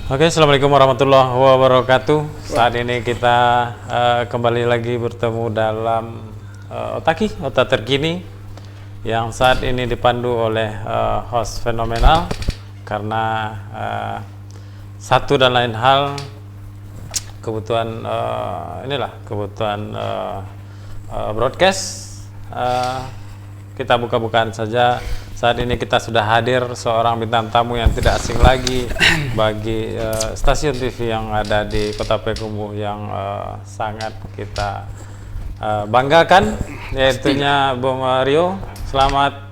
Oke, assalamualaikum warahmatullahi wabarakatuh. Saat ini kita kembali lagi bertemu dalam Otak Terkini yang saat ini dipandu oleh host fenomenal karena satu dan lain hal kebutuhan kebutuhan broadcast. Kita buka-bukaan saja. Saat ini kita sudah hadir seorang bintang tamu yang tidak asing lagi bagi stasiun TV yang ada di Kota Payakumbuh yang sangat kita banggakan, yaitunya Bung Rio. Selamat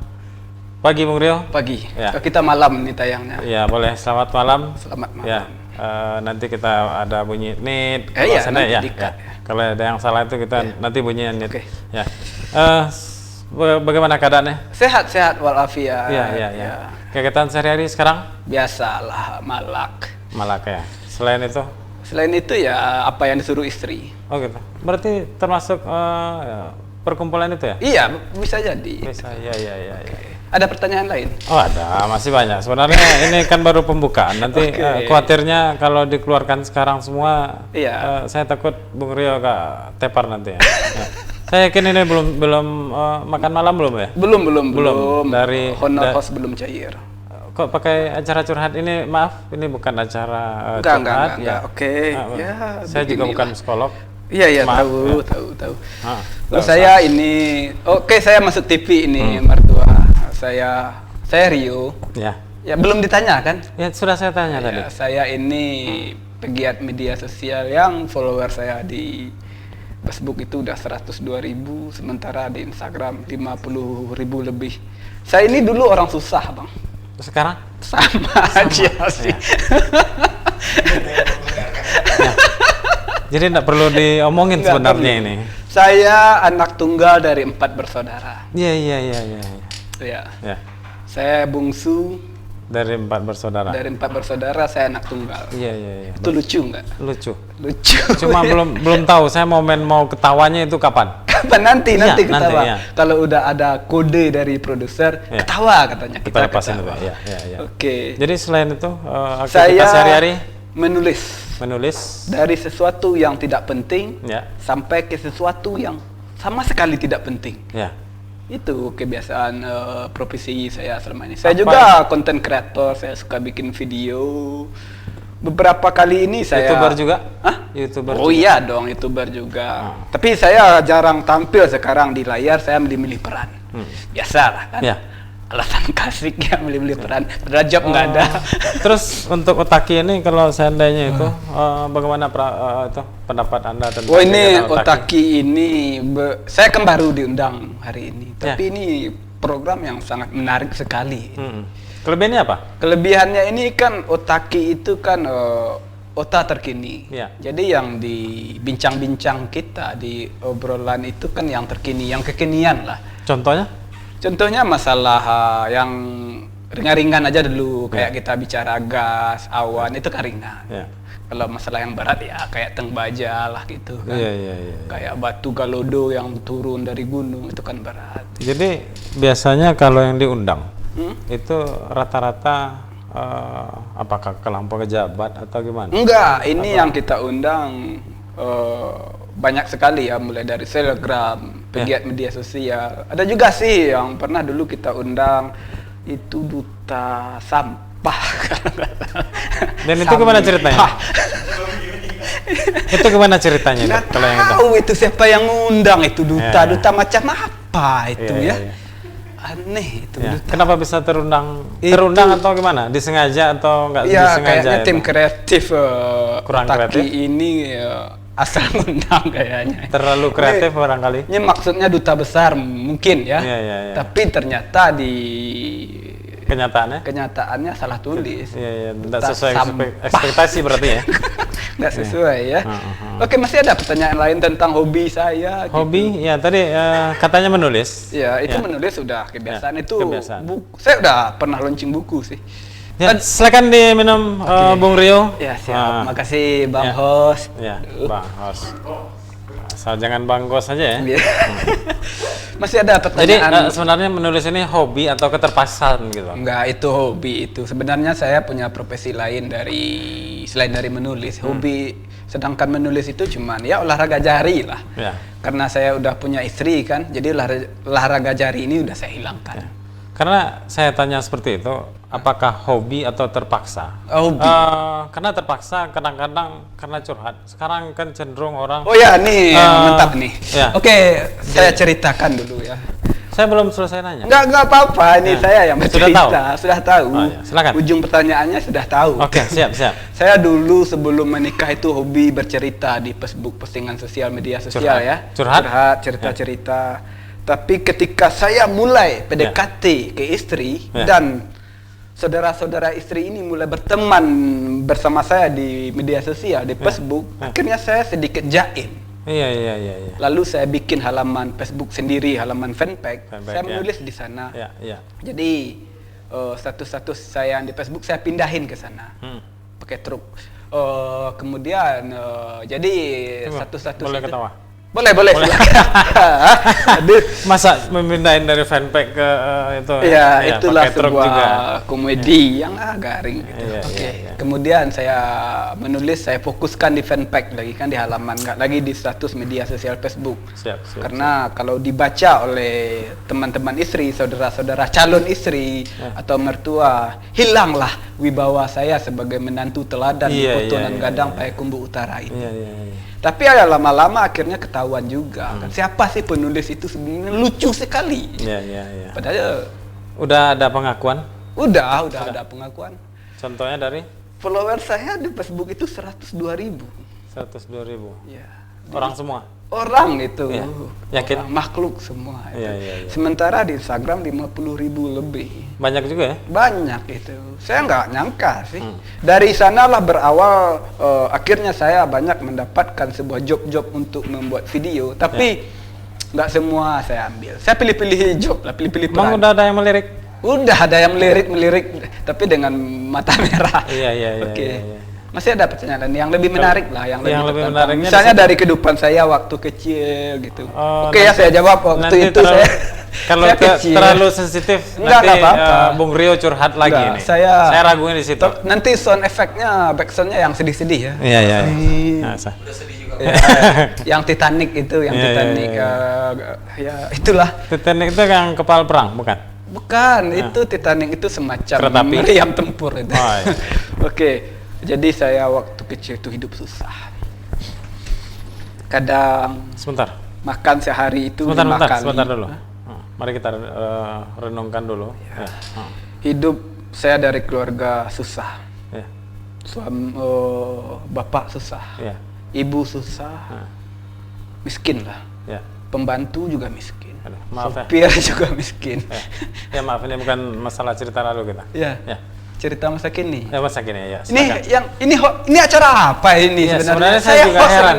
pagi Bung Rio. Pagi. Ya. Kita malam nih tayangnya. Ya boleh, selamat malam. Selamat malam. Ya, nanti kita ada bunyi nit. Iya, nanti ya. Kalau ada yang salah itu kita nanti bunyinya nit. Oke. Ya. Bagaimana keadaannya? Sehat-sehat walafiat. Iya. Kegiatan sehari-hari sekarang? Biasalah, malak. Malak ya. Selain itu ya apa yang disuruh istri. Oh gitu. Berarti termasuk perkumpulan itu ya? Iya, bisa jadi. Bisa. Iya. Ada pertanyaan lain? Oh ada, masih banyak. Sebenarnya ini kan baru pembukaan. Nanti khawatirnya kalau dikeluarkan sekarang semua, saya takut Bung Rio agak tepar nanti ya. Saya yakin ini belum makan malam belum ya? Belum. Dari honor host belum cair. Kok pakai acara curhat ini? Maaf, ini bukan acara curhat. Enggak. Oke. Ya, saya juga bukan psikolog. Iya, Maaf, tahu. Saya ini, saya masuk TV ini, mertua. Saya Rio. Ya, belum ditanya kan? Ya, sudah saya tanya tadi. Saya ini pegiat media sosial yang follower saya di Facebook itu udah 102.000, sementara di Instagram 50.000 lebih. Saya ini dulu orang susah, Bang. Sekarang? Sama aja sih. Ya. Jadi tidak perlu diomongin sebenarnya ini. Saya anak tunggal dari 4 bersaudara. Iya. Ya. Saya bungsu. Dari 4 bersaudara. Dari 4 bersaudara saya anak tunggal. Iya. Itu lucu nggak? Lucu. Ya. Cuma belum tahu saya mau ketawanya itu kapan? Kapan nanti ketawa. Nanti, ya. Kalau udah ada kode dari produser, ketawa katanya. Kita lepasin dulu. Iya. Oke. Jadi selain itu aktivitas saya sehari-hari menulis dari sesuatu yang tidak penting sampai ke sesuatu yang sama sekali tidak penting. Ya. Itu kebiasaan profesi saya selama ini. Saya juga content creator, saya suka bikin video. Beberapa kali ini saya YouTuber juga? YouTuber juga. Iya dong, YouTuber juga. Tapi saya jarang tampil sekarang di layar, saya milih peran. Biasalah kan. Ya. Alasan klasik ya, milih peran. Padahal job nggak ada. Terus untuk Otaki ini kalau seandainya itu bagaimana pendapat Anda tentang ini Otaki ini saya kan baru diundang hari ini. Tapi ini program yang sangat menarik sekali. Kelebihannya apa? Kelebihannya ini kan Otaki itu kan Otak Terkini. Jadi yang dibincang-bincang kita di obrolan itu kan yang terkini, yang kekinian lah. Contohnya masalah yang ringan-ringan aja dulu, kayak kita bicara gas, awan, itu kan ringan. Kalau masalah yang berat ya kayak Teng Baja lah gitu kan. Kayak batu galodo yang turun dari gunung, itu kan berat. Jadi biasanya kalau yang diundang itu rata-rata apakah kelompok pejabat atau gimana? Enggak, ini yang kita undang banyak sekali ya, mulai dari selebgram, pegiat media sosial. Ada juga sih yang pernah dulu kita undang itu duta sampah. Dan itu gimana ceritanya? Itu gimana ceritanya? Nggak tahu itu siapa yang ngundang itu duta macam apa itu ya? Aneh itu. Kenapa bisa terundang atau gimana? Disengaja atau nggak disengaja? Kayaknya tim kreatif kurang kreatif ini asal ngundang kayaknya. Terlalu kreatif barangkali. Ini maksudnya duta besar mungkin ya. Tapi ternyata di kenyataannya salah tulis. Tidak sesuai ekspektasi berarti ya. Tidak sesuai ya. Oke, masih ada pertanyaan lain tentang hobi saya? Hobi? Ya tadi katanya menulis. Ya, itu menulis sudah kebiasaan. Itu saya udah pernah launching buku sih. Silakan diminum Bung Rio. Ya, siap. Makasih Bang Host. Ya, Bang Host. asal jangan Bangkos saja ya. Masih ada pertanyaan. Jadi sebenarnya menulis ini hobi atau keterpaksaan gitu? Enggak, itu hobi itu. Sebenarnya saya punya profesi lain selain dari menulis. Hobi, sedangkan menulis itu cuman ya olahraga jari lah. Ya. Karena saya udah punya istri kan, jadi olahraga jari ini udah saya hilangkan. Ya. Karena saya tanya seperti itu, apakah hobi atau terpaksa? Hobi. Karena terpaksa kadang-kadang karena curhat. Sekarang kan cenderung orang. Oh ya, nih mantap nih. Ya. Oke, saya ceritakan dulu ya. Saya belum selesai nanya. Enggak apa-apa, ini saya yang bercerita. Sudah tahu. Oh, ya. Silakan. Ujung pertanyaannya sudah tahu. Oke, siap. Saya dulu sebelum menikah itu hobi bercerita di Facebook, postingan sosial, media sosial ya. Curhat, cerita-cerita. Tapi ketika saya mulai PDKT ke istri dan saudara-saudara istri ini mulai berteman bersama saya di media sosial, di Facebook, akhirnya saya sedikit jaim. Iya. Lalu saya bikin halaman Facebook sendiri, halaman fanpage. Saya menulis di sana. Jadi status-status saya di Facebook saya pindahin ke sana pakai truk. Kemudian jadi status-status boleh itu. Ketawa? Boleh. Masa memindahin dari fanpage ke itu? Ya, itulah sebuah komedi yang garing gitu. Kemudian saya menulis, saya fokuskan di fanpage lagi kan, di halaman, nggak lagi di status media sosial Facebook. Siap. Karena kalau dibaca oleh teman-teman istri, saudara-saudara calon istri atau mertua, hilanglah wibawa saya sebagai menantu teladan di Potonan Gadang Payakumbuh Utara ini. Tapi ya lama-lama akhirnya ketahuan juga kan, siapa sih penulis itu sebenarnya lucu sekali. Iya. Padahal udah ada pengakuan? Udah ada pengakuan. Contohnya dari? Follower saya di Facebook itu 102.000. 102.000. Iya. Orang semua? Orang itu. Ya. Yakin? Orang, makhluk semua. Iya. Sementara di Instagram 50.000 lebih. Banyak juga ya? Banyak itu. Saya nggak nyangka sih. Dari sanalah berawal, akhirnya saya banyak mendapatkan sebuah job-job untuk membuat video. Tapi nggak semua saya ambil. Saya pilih-pilih job lah, pilih-pilih peran. Emang udah ada yang melirik? Udah ada yang melirik, tapi dengan mata merah. Iya. Oke. Masih ada pertanyaan yang lebih menarik lah, yang lebih menariknya misalnya dari kehidupan saya waktu kecil gitu. Oke, ya saya jawab waktu itu saya kalau saya kecil. Terlalu sensitif nanti Bung Rio curhat lagi nih. Saya raguin di situ. Nanti sound efeknya, back soundnya yang sedih-sedih ya. Iya. Udah sedih juga. Yang Titanic itu, Titanic ya itulah. Titanic itu yang kapal perang, bukan? Bukan, itu Titanic itu semacam meriam tempur itu. Oke. Jadi saya waktu kecil itu hidup susah. Kadang makan sehari itu 5 kali. Sebentar dulu. Mari kita renungkan dulu. Hidup saya dari keluarga susah. Suami, bapak susah. Ibu susah. Miskin lah. Pembantu juga miskin. Sopir juga miskin. Maaf, ini bukan masalah cerita lalu kita. Cerita masa kini. Masa kini ya. Ini acara apa ini sebenarnya? Saya juga heran.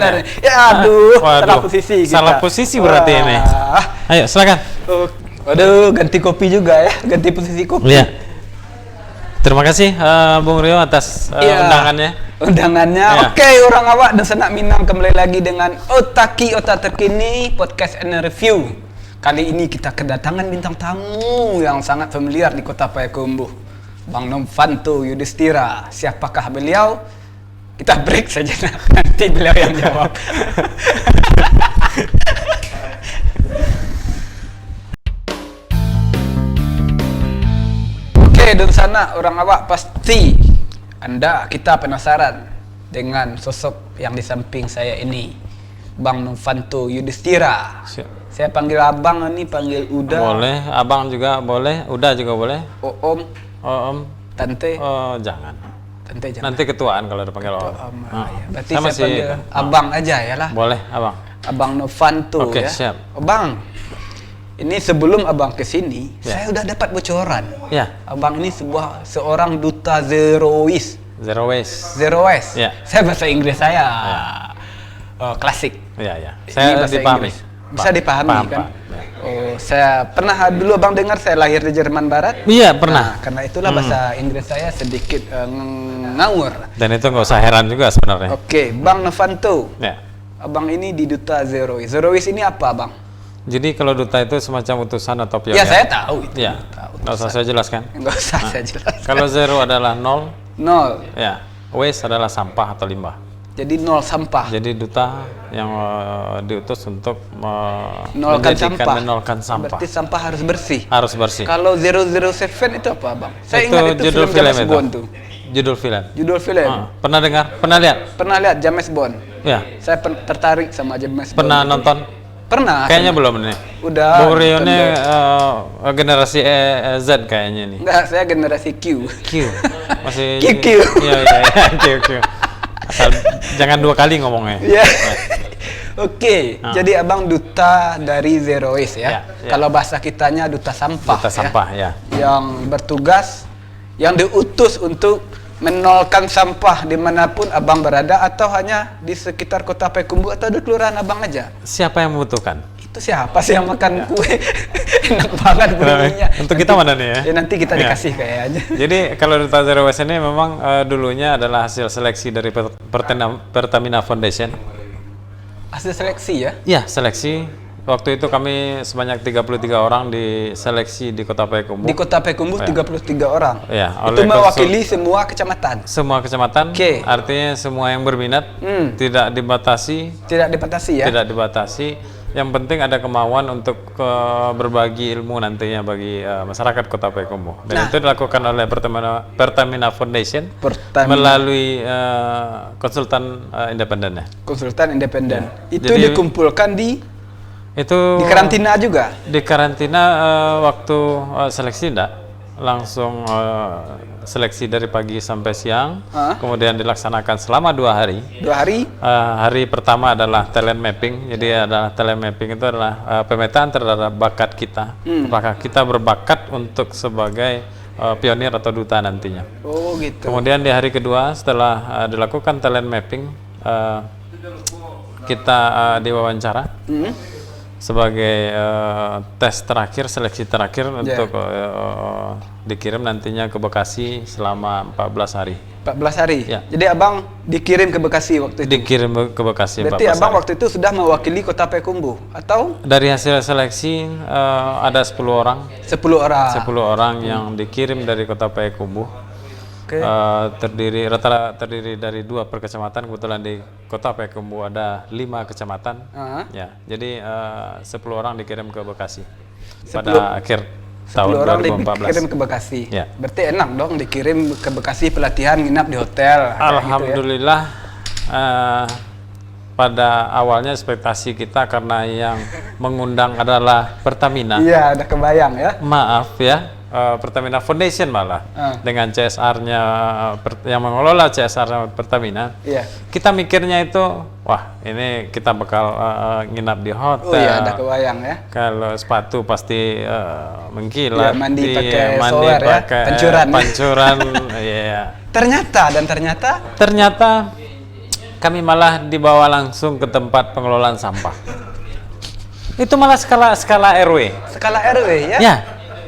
Salah posisi kita. Salah posisi berarti ini. Ayo, silakan. Waduh, ganti kopi juga ya, ganti posisi kopi. Iya. Terima kasih Bung Rio atas undangannya. Oke, orang awak dan Senak Minang kembali lagi dengan Otaki Otak Terkini Podcast and Review. Kali ini kita kedatangan bintang tamu yang sangat familiar di Kota Payakumbuh. Bang Novanto Yudhistira, siapakah beliau? Kita break saja, nanti beliau yang jawab. Oke, dari sana orang awak pasti kita penasaran dengan sosok yang di samping saya ini, Bang Novanto Yudhistira. Saya panggil abang ini, panggil Uda. Boleh, abang juga boleh, Uda juga boleh. Om, tante. Jangan. Tante jangan. Nanti ketuaan kalau dipanggil om. Berarti saya panggil abang aja ya lah. Boleh, abang. Abang Novanto ya. Oke, siap. Abang, ini sebelum abang kesini, saya udah dapat bocoran. Abang ini seorang duta Zero Waste. Ya. Saya bahasa Inggris saya klasik. Iya. Saya dipahami. Bisa dipahami kan? Saya pernah dulu abang dengar saya lahir di Jerman Barat. Iya, pernah. Karena itulah bahasa Inggris saya sedikit ngawur. Dan itu nggak usah heran juga sebenarnya. Oke, Bang Novanto. abang ini di Duta Zero Waste. Zero Waste ini apa, Bang? Jadi kalau duta itu semacam utusan atau pionir. Ya, saya tahu itu. Ya, nggak usah saya jelaskan. Nggak usah saya jelaskan. Kalau zero adalah nol, ya, waste adalah sampah atau limbah. Jadi nol sampah. Jadi duta yang diutus untuk menolkan sampah. Berarti sampah harus bersih. Harus bersih. Kalau 007 itu apa, Bang? Saya itu ingat itu judul film James itu. Bond tuh. Judul film. Judul film. Pernah dengar? Pernah lihat? Pernah lihat James Bond. Ya. Saya tertarik sama James Bond. Pernah nonton? Pernah. Kayaknya belum nih. Udah. Bung Rio ini generasi Z kayaknya nih. Enggak, saya generasi Q. Masih QQ. Iya, QQ. Asal jangan dua kali ngomongnya. Iya. Oke, jadi abang duta dari Zero Waste ya. Kalau bahasa kitanya duta sampah. Duta sampah ya. Yang bertugas, yang diutus untuk menolkan sampah dimanapun abang berada, atau hanya di sekitar Kota Payakumbuh atau di kelurahan abang aja. Siapa yang membutuhkan? Itu siapa sih yang makan kue? Enak banget bunyinya. Untuk kita mana nih ya? Ya nanti kita dikasih kayaknya. Jadi kalau Duta Zero Waste ini memang dulunya adalah hasil seleksi dari Pertamina Foundation. Hasil seleksi ya? Iya, seleksi. Waktu itu kami sebanyak 33 orang diseleksi di Kota Payakumbuh. Di Kota Payakumbuh 33 orang. Ya, itu mewakili semua kecamatan. Semua kecamatan. Artinya semua yang berminat, tidak dibatasi. Tidak dibatasi ya? Tidak dibatasi. Yang penting ada kemauan untuk berbagi ilmu nantinya bagi masyarakat Kota Payakumbuh. Dan itu dilakukan oleh Pertamina Foundation melalui konsultan independennya. Konsultan independen. Itu jadi, dikumpulkan di karantina juga? Di karantina waktu seleksi enggak. Langsung seleksi dari pagi sampai siang. Kemudian dilaksanakan selama 2 hari. 2 hari? Hari pertama adalah talent mapping. Jadi adalah talent mapping itu adalah pemetaan terhadap bakat kita. Apakah kita berbakat untuk sebagai pionir atau duta nantinya. Oh gitu. Kemudian di hari kedua setelah dilakukan talent mapping, kita diwawancara. Sebagai tes terakhir, seleksi terakhir untuk dikirim nantinya ke Bekasi selama 14 hari. 14 hari? Ya. Jadi abang dikirim ke Bekasi waktu itu? Dikirim ke Bekasi. Berarti abang waktu itu sudah mewakili Kota Payakumbuh? Atau? Dari hasil seleksi ada 10 orang. 10 orang? 10 orang yang dikirim dari Kota Payakumbuh. Terdiri dari 2 perkecamatan. Kebetulan di Kota Payakumbuh ada 5 kecamatan. Ya, jadi 10 orang dikirim ke Bekasi pada akhir tahun 2014. Dikirim ke Bekasi. Ya. Berarti enak dong dikirim ke Bekasi, pelatihan, nginap di hotel. Alhamdulillah. Gitu ya? Pada awalnya ekspektasi kita karena yang mengundang adalah Pertamina. Iya, udah kebayang ya. Maaf ya. Pertamina Foundation malah dengan CSR-nya yang mengelola CSR Pertamina. Kita mikirnya itu, wah ini kita bakal nginap di hotel. Oh iya, ada kebayang ya. Kalau sepatu pasti mengkilat. Mandi pakai pancuran. Ya. Ternyata kami malah dibawa langsung ke tempat pengelolaan sampah. Itu malah skala RW. Skala RW ya? Ya.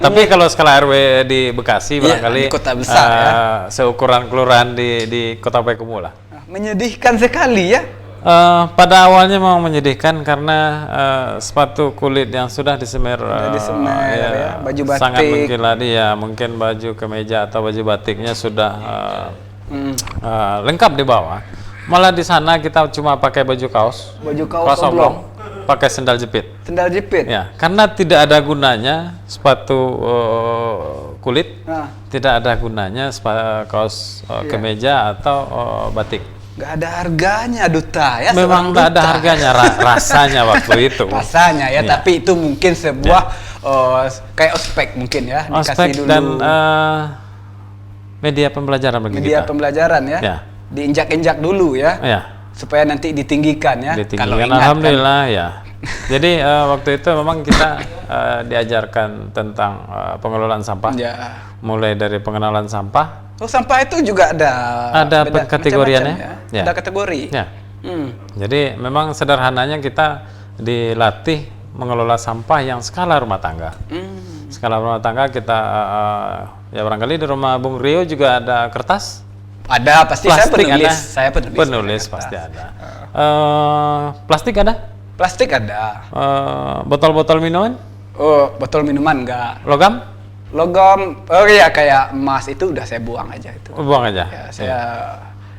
Tapi kalau skala RW di Bekasi barangkali di kota besar ya. Seukuran kelurahan di Kota Payakumbuh lah. Menyedihkan sekali ya. Pada awalnya memang menyedihkan karena sepatu kulit yang sudah disemir, baju batik sangat mengkilat ya. Mungkin baju kemeja atau baju batiknya sudah lengkap di bawah. Malah di sana kita cuma pakai baju kaos oblong. Pakai sendal jepit. Sendal jepit? Ya, karena tidak ada gunanya sepatu kulit, tidak ada gunanya kaos kemeja atau batik. Nggak ada harganya Duta ya? Memang nggak ada harganya rasanya waktu itu. Rasanya ya, tapi itu mungkin sebuah kayak ospek mungkin ya. Ospek dulu. Dan media pembelajaran bagi kita. Media pembelajaran ya? Diinjak-injak dulu ya? Supaya nanti ditinggikan ya. Ditinggikan, alhamdulillah ya. Jadi waktu itu memang kita diajarkan tentang pengelolaan sampah. Mulai dari pengenalan sampah. Oh, sampah itu juga ada kategoriannya. Ya? Ada kategori. Ya. Jadi memang sederhananya kita dilatih mengelola sampah yang skala rumah tangga. Skala rumah tangga kita ya barangkali di rumah Bung Rio juga ada kertas. Ada, pasti Plastik saya penulis. ada? Saya penulis. Penulis pasti ada. Plastik ada? Plastik ada. Botol-botol minuman? Oh, botol minuman enggak. Logam? Logam, oh iya kayak emas itu udah saya buang aja itu. Buang aja. Ya, saya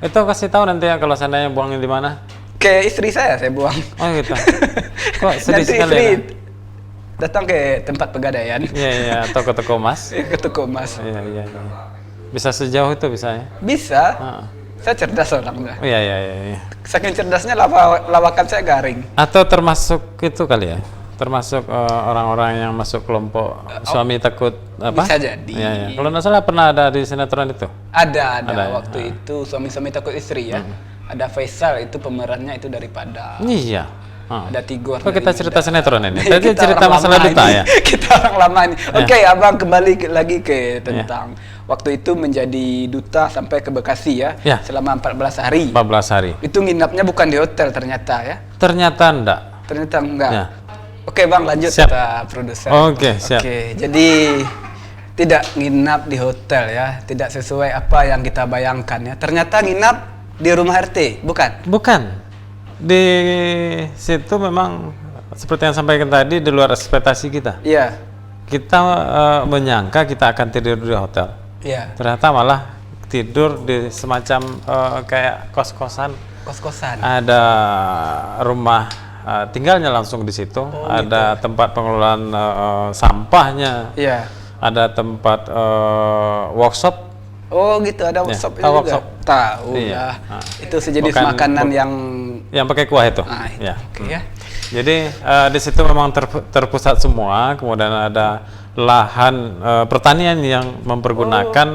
Itu kasih tahu nanti ya kalau seandainya buangnya di mana. ke istri saya buang. Oh gitu. Kok sedih Nanti sekali istri ya? datang ke tempat pegadaian. Iya, toko-toko emas. Ke toko emas. Iya. Bisa sejauh itu bisa ya? Bisa. Heeh. Saya cerdas orangnya. Iya. Saking cerdasnya lawakan saya garing. Atau termasuk itu kali ya? Termasuk orang-orang yang masuk kelompok suami takut apa? Bisa jadi. Iya. Kalau nggak salah pernah ada di sinetron itu. Ada Ada, ya? waktu itu suami-suami takut istri ya. Ada Faisal itu pemerannya itu daripada. Iya. Ada Tigor. Kok kita dari cerita Muda. sinetron ini? Tadi Kita cerita orang masalah lama duta ini. ya? Kita orang lama ini. Oke, abang kembali lagi ke tentang waktu itu menjadi duta sampai ke Bekasi ya. Ya. Selama 14 hari. 14 hari. Itu nginapnya bukan di hotel ternyata ya. Ternyata enggak. Ternyata enggak. Ya. Oke bang, lanjut Siap. kita produser. Oke, siap. Oke, jadi tidak nginap di hotel ya, tidak sesuai apa yang kita bayangkan ya. Ternyata nginap di rumah RT, bukan? Bukan. Di situ memang seperti yang sampaikan tadi di luar ekspektasi kita. Iya, Kita menyangka kita akan tidur di hotel. iya. Ternyata malah tidur di semacam kayak kos-kosan. Kos-kosan. Ada rumah tinggalnya langsung di situ. Ada tempat pengelolaan sampahnya. Iya. Ada tempat workshop. Oh gitu, ada workshop tahu juga. workshop? Tahu Iya. lah. Nah. Itu sejenis Bukan- makanan yang pakai kuah itu. itu. Ya. Oke ya. Jadi di situ memang terpusat semua. Kemudian ada lahan pertanian yang mempergunakan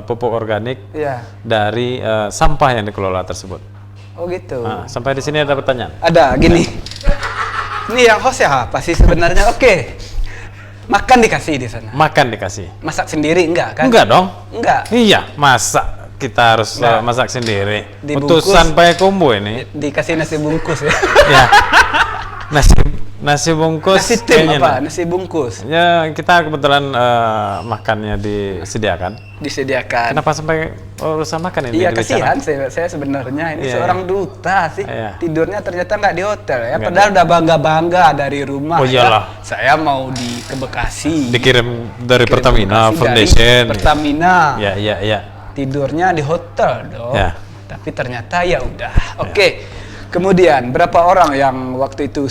pupuk organik Iya. dari sampah yang dikelola tersebut. Oh gitu. Nah, sampai di sini ada pertanyaan. Ada gini. Ini yang host ya apa sih sebenarnya? Oke. Makan dikasih di sana. Makan dikasih. Masak sendiri enggak kan? Enggak dong. Enggak. Iya, masak kita harus Enggak. masak sendiri. Dibungkus. Utusan Payakumbuh ini. Dikasih nasi bungkus ya. Ya. Nasi bungkus. Nasi tim kayaknya apa? enggak. Nasi bungkus. Ya, kita kebetulan makannya disediakan. Disediakan. Kenapa sampai urusan makan ini? Iya dibicarakan? kasihan saya sebenarnya ini Iya, seorang duta sih. Iya. Tidurnya ternyata nggak di hotel ya. Nggak Padahal udah bangga-bangga dari rumah. Oh, iyalah. Ya. Saya mau ke Bekasi. Dikirim dari Kirim Pertamina Bekasi Foundation. dari Pertamina. Ya. Tidurnya di hotel dong. Ya. Tapi ternyata ya udah. Oke. Kemudian berapa orang yang waktu itu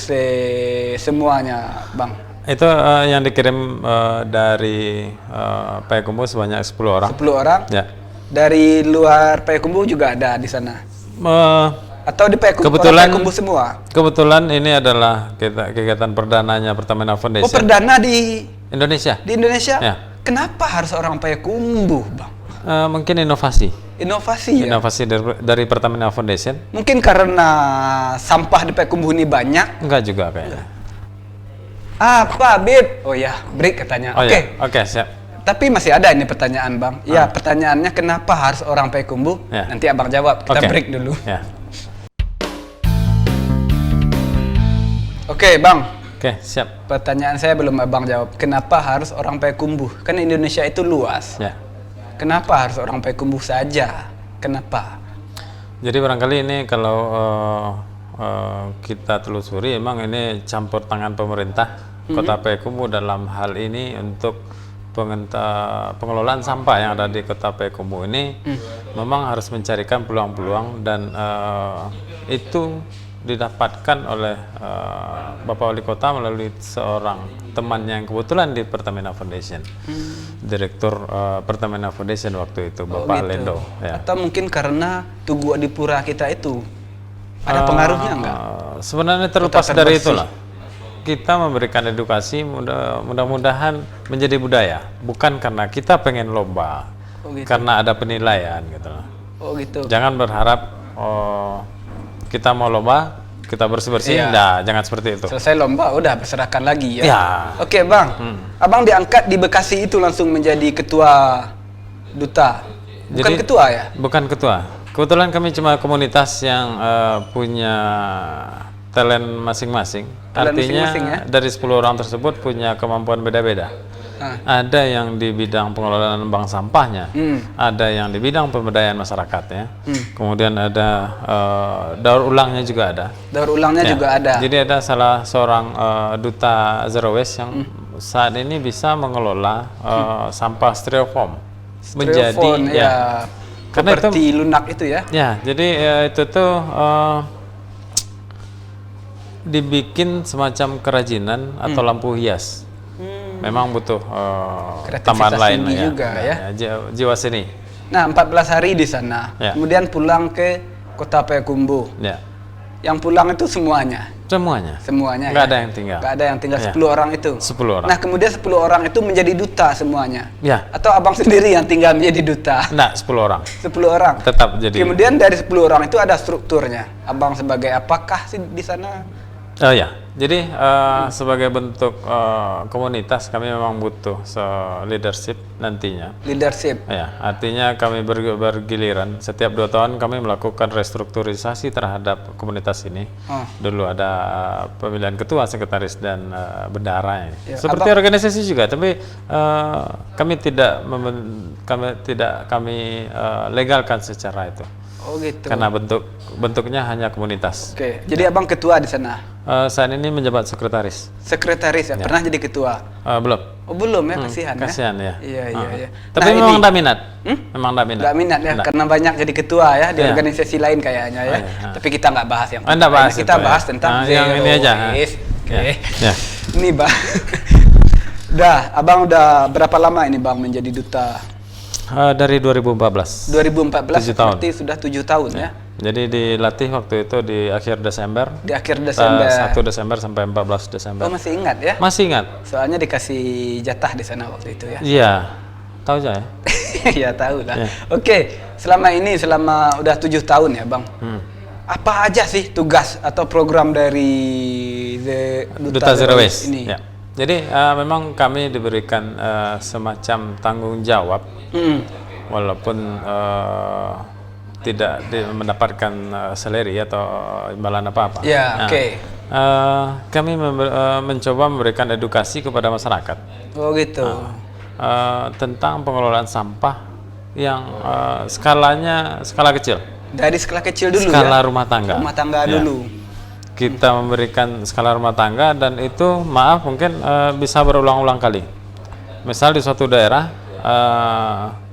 semuanya, Bang? Itu yang dikirim dari Payakumbuh sebanyak 10 orang. 10 orang? Ya. Dari luar Payakumbuh juga ada di sana? Atau di Payakumbuh semua? Kebetulan ini adalah kegiatan perdananya Pertamina Foundation. Oh, perdana di Indonesia. Indonesia? Ya. Kenapa harus orang Payakumbuh, Bang? Mungkin inovasi. Inovasi ya? Inovasi dari Pertamina Foundation. Mungkin karena sampah di Payakumbuh ini banyak? Enggak juga kayaknya. Apa, Bib? Oh ya, break katanya. Oh Oke. ya, oke siap. Tapi masih ada ini pertanyaan, Bang. Ya, pertanyaannya kenapa harus orang Payakumbuh? Ya. Nanti Abang jawab. Kita Oke. break dulu. Ya. Oke, Bang. Oke, siap. Pertanyaan saya belum Abang jawab. Kenapa harus orang Payakumbuh? Kan Indonesia itu luas. Ya. Kenapa harus orang Payakumbuh saja? Kenapa? Jadi barangkali ini kalau kita telusuri, emang ini campur tangan pemerintah Kota Payakumbuh dalam hal ini untuk pengelolaan sampah yang ada di Kota Payakumbuh ini memang harus mencarikan peluang-peluang dan itu didapatkan oleh Bapak Wali Kota melalui seorang temannya yang kebetulan di Pertamina Foundation, Direktur Pertamina Foundation waktu itu, Bapak gitu. Lendo. Ya. Atau mungkin karena Tugu Adipura kita itu ada pengaruhnya enggak? Sebenarnya terlepas dari itulah, kita memberikan edukasi mudah-mudahan menjadi budaya, bukan karena kita pengen lomba, karena ada penilaian gitu loh. Oh gitu. Jangan berharap kita mau lomba, kita bersih-bersih, Iya. nah, jangan seperti itu. Selesai lomba udah berserahkan lagi ya. Ya. Oke, Bang. Abang diangkat di Bekasi itu langsung menjadi ketua duta. Bukan Jadi, ketua ya? Bukan ketua. Kebetulan kami cuma komunitas yang punya talent masing-masing. Talent Artinya masing-masing ya? dari 10 orang tersebut punya kemampuan beda-beda. ada yang di bidang pengelolaan bank sampahnya, ada yang di bidang pemberdayaan masyarakatnya, kemudian ada daur ulangnya juga ada. Daur ulangnya juga ada. Jadi ada salah seorang duta Zero Waste yang saat ini bisa mengelola sampah styrofoam menjadi karena seperti lunak itu ya. Ya, jadi itu tuh dibikin semacam kerajinan atau lampu hias. Memang butuh tambahan lain juga ya. Jiwa seni. Nah, 14 hari di sana. Kemudian pulang ke Kota Payakumbuh. Yang pulang itu semuanya. Semuanya. Nggak ada yang tinggal. Nggak ada yang tinggal 10 orang itu. 10 orang. Nah, kemudian 10 orang itu menjadi duta semuanya. Ya. Atau abang sendiri yang tinggal menjadi duta? Enggak, 10 orang. 10 orang. Tetap jadi. Kemudian dari 10 orang itu ada strukturnya. Abang sebagai apakah sih di sana? Oh ya. Jadi sebagai bentuk komunitas kami memang butuh leadership nantinya. Leadership. Ya, artinya kami bergiliran. Setiap 2 tahun kami melakukan restrukturisasi terhadap komunitas ini. Dulu ada pemilihan ketua, sekretaris dan bendahara. Seperti organisasi juga, tapi kami tidak legalkan secara itu. Oh gitu. Karena bentuknya hanya komunitas. Oke. Jadi abang ketua di sana? Saat ini menjabat sekretaris. Sekretaris ya? Pernah jadi ketua? Belum. Oh belum ya, kasihan ya? Kasihan ya. Iya. Tapi memang tidak minat. Memang tidak minat. Nggak minat ya, karena banyak jadi ketua ya di organisasi lain kayaknya ya. Tapi kita nggak bahas yang bahas kita bahas tentang yang ini aja. Oke. Ini bang. Abang udah berapa lama ini bang menjadi duta? Dari 2014. 2014 7 tahun. berarti sudah 7 tahun ya. Jadi dilatih waktu itu di akhir Desember. Di akhir Desember. 1 Desember sampai 14 Desember. Oh masih ingat ya? Masih ingat. Soalnya dikasih jatah di sana waktu itu ya. Iya. Tahu aja ya? Iya tahu lah. Oke, selama udah 7 tahun ya bang. Apa aja sih tugas atau program dari Duta Zero Waste ini? Ya. Jadi memang kami diberikan semacam tanggung jawab, walaupun tidak mendapatkan salary atau imbalan apa-apa. Ya, oke. Kami mencoba memberikan edukasi kepada masyarakat. Oh gitu. Tentang pengelolaan sampah yang skala kecil. Dari skala kecil dulu skala rumah tangga. Rumah tangga dulu. Kita memberikan skala rumah tangga dan itu mungkin bisa berulang-ulang kali. Misal di suatu daerah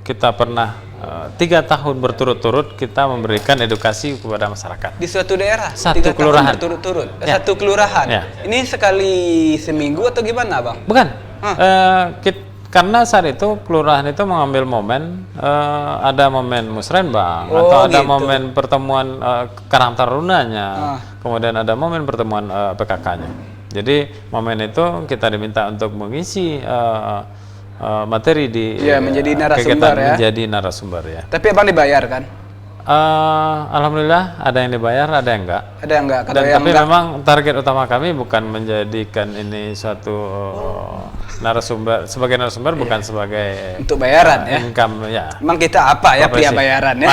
kita pernah 3 tahun berturut-turut kita memberikan edukasi kepada masyarakat. Di suatu daerah? 1 kelurahan. Berturut-turut? Satu kelurahan? Ya. Ini sekali seminggu atau gimana bang? Bukan. Karena saat itu kelurahan itu mengambil momen, ada momen musrenbang, atau ada momen pertemuan Karang Tarunanya, kemudian ada momen pertemuan PKK-nya. Jadi momen itu kita diminta untuk mengisi materi di menjadi narasumber kegiatan ya. Menjadi narasumber ya. Tapi abang dibayar kan? Alhamdulillah ada yang dibayar, ada yang enggak. Ada yang enggak. Tapi memang target utama kami bukan menjadikan ini suatu narasumber sebagai narasumber, bukan sebagai untuk bayaran ya. Income ya. Emang kita apa ya pria bayaran ya?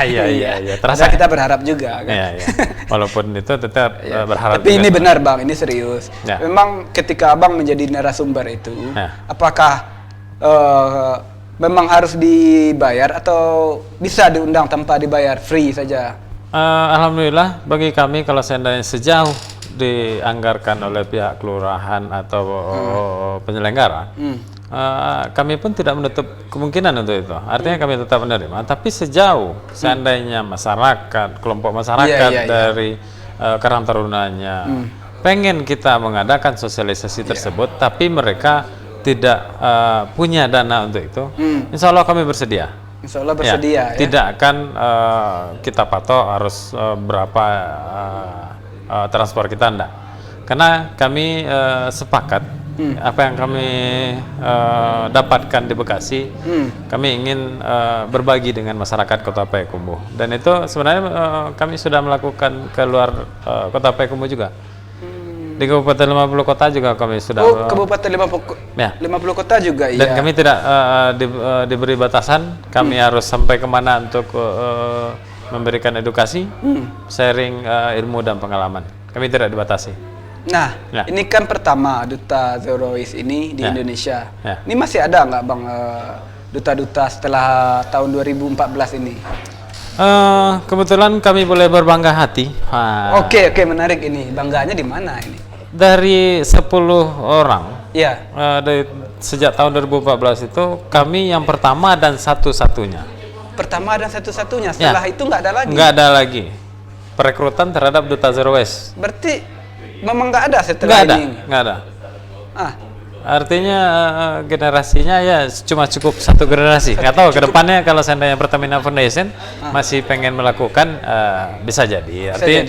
Iya. Terasa kita berharap juga kan. Iya. Walaupun itu tetap berharap. Tapi ini benar bang, ini serius. Ya. Memang ketika abang menjadi narasumber itu, apakah memang harus dibayar atau bisa diundang tanpa dibayar, free saja? Alhamdulillah bagi kami kalau seandainya sejauh dianggarkan oleh pihak kelurahan atau penyelenggara, kami pun tidak menutup kemungkinan untuk itu. Artinya kami tetap menerima. Tapi sejauh seandainya masyarakat, kelompok masyarakat dari Karang Tarunanya pengen kita mengadakan sosialisasi tersebut, tapi mereka tidak punya dana untuk itu, insya Allah kami bersedia. Insya Allah bersedia ya. Tidak akan kita patok harus berapa transport kita, enggak. Karena kami sepakat apa yang kami dapatkan di Bekasi, kami ingin berbagi dengan masyarakat Kota Payakumbuh. Dan itu sebenarnya kami sudah melakukan ke luar Kota Payakumbuh juga. Di Kabupaten 50 kota juga kami sudah. Oh, Kabupaten 50 kota juga iya. Dan kami tidak diberi batasan, kami harus sampai kemana untuk memberikan edukasi, sharing ilmu dan pengalaman. Kami tidak dibatasi. Nah, ini kan pertama duta Zero Waste ini di Indonesia. Ini masih ada nggak Bang duta-duta setelah tahun 2014 ini? Kebetulan kami boleh berbangga hati. Oke, menarik ini. Bangganya di mana ini? Dari 10 orang. Iya. Sejak tahun 2014 itu kami yang pertama dan satu-satunya. Pertama dan satu-satunya. Setelah itu nggak ada lagi. Nggak ada lagi. Perekrutan terhadap duta Zero Waste. Berarti memang nggak ada setelah ini. Nggak ada. Artinya generasinya ya cuma cukup satu generasi. Nggak tahu kedepannya kalau seandainya Pertamina Foundation masih pengen melakukan bisa jadi. Artinya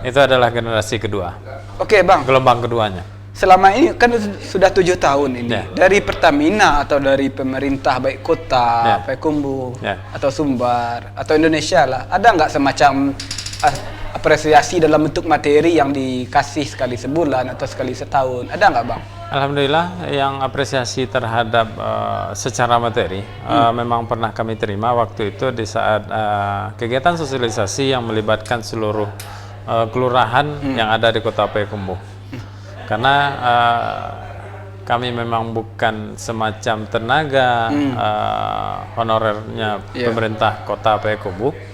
itu adalah generasi kedua. Oke Bang. Gelombang keduanya. Selama ini kan sudah 7 tahun ini dari Pertamina atau dari pemerintah baik kota, Payakumbuh atau Sumbar atau Indonesia lah. Ada nggak semacam apresiasi dalam bentuk materi yang dikasih sekali sebulan atau sekali setahun? Ada nggak Bang? Alhamdulillah yang apresiasi terhadap secara materi memang pernah kami terima waktu itu di saat kegiatan sosialisasi yang melibatkan seluruh kelurahan yang ada di Kota Payakumbuh. Karena kami memang bukan semacam tenaga honorernya pemerintah Kota Payakumbuh.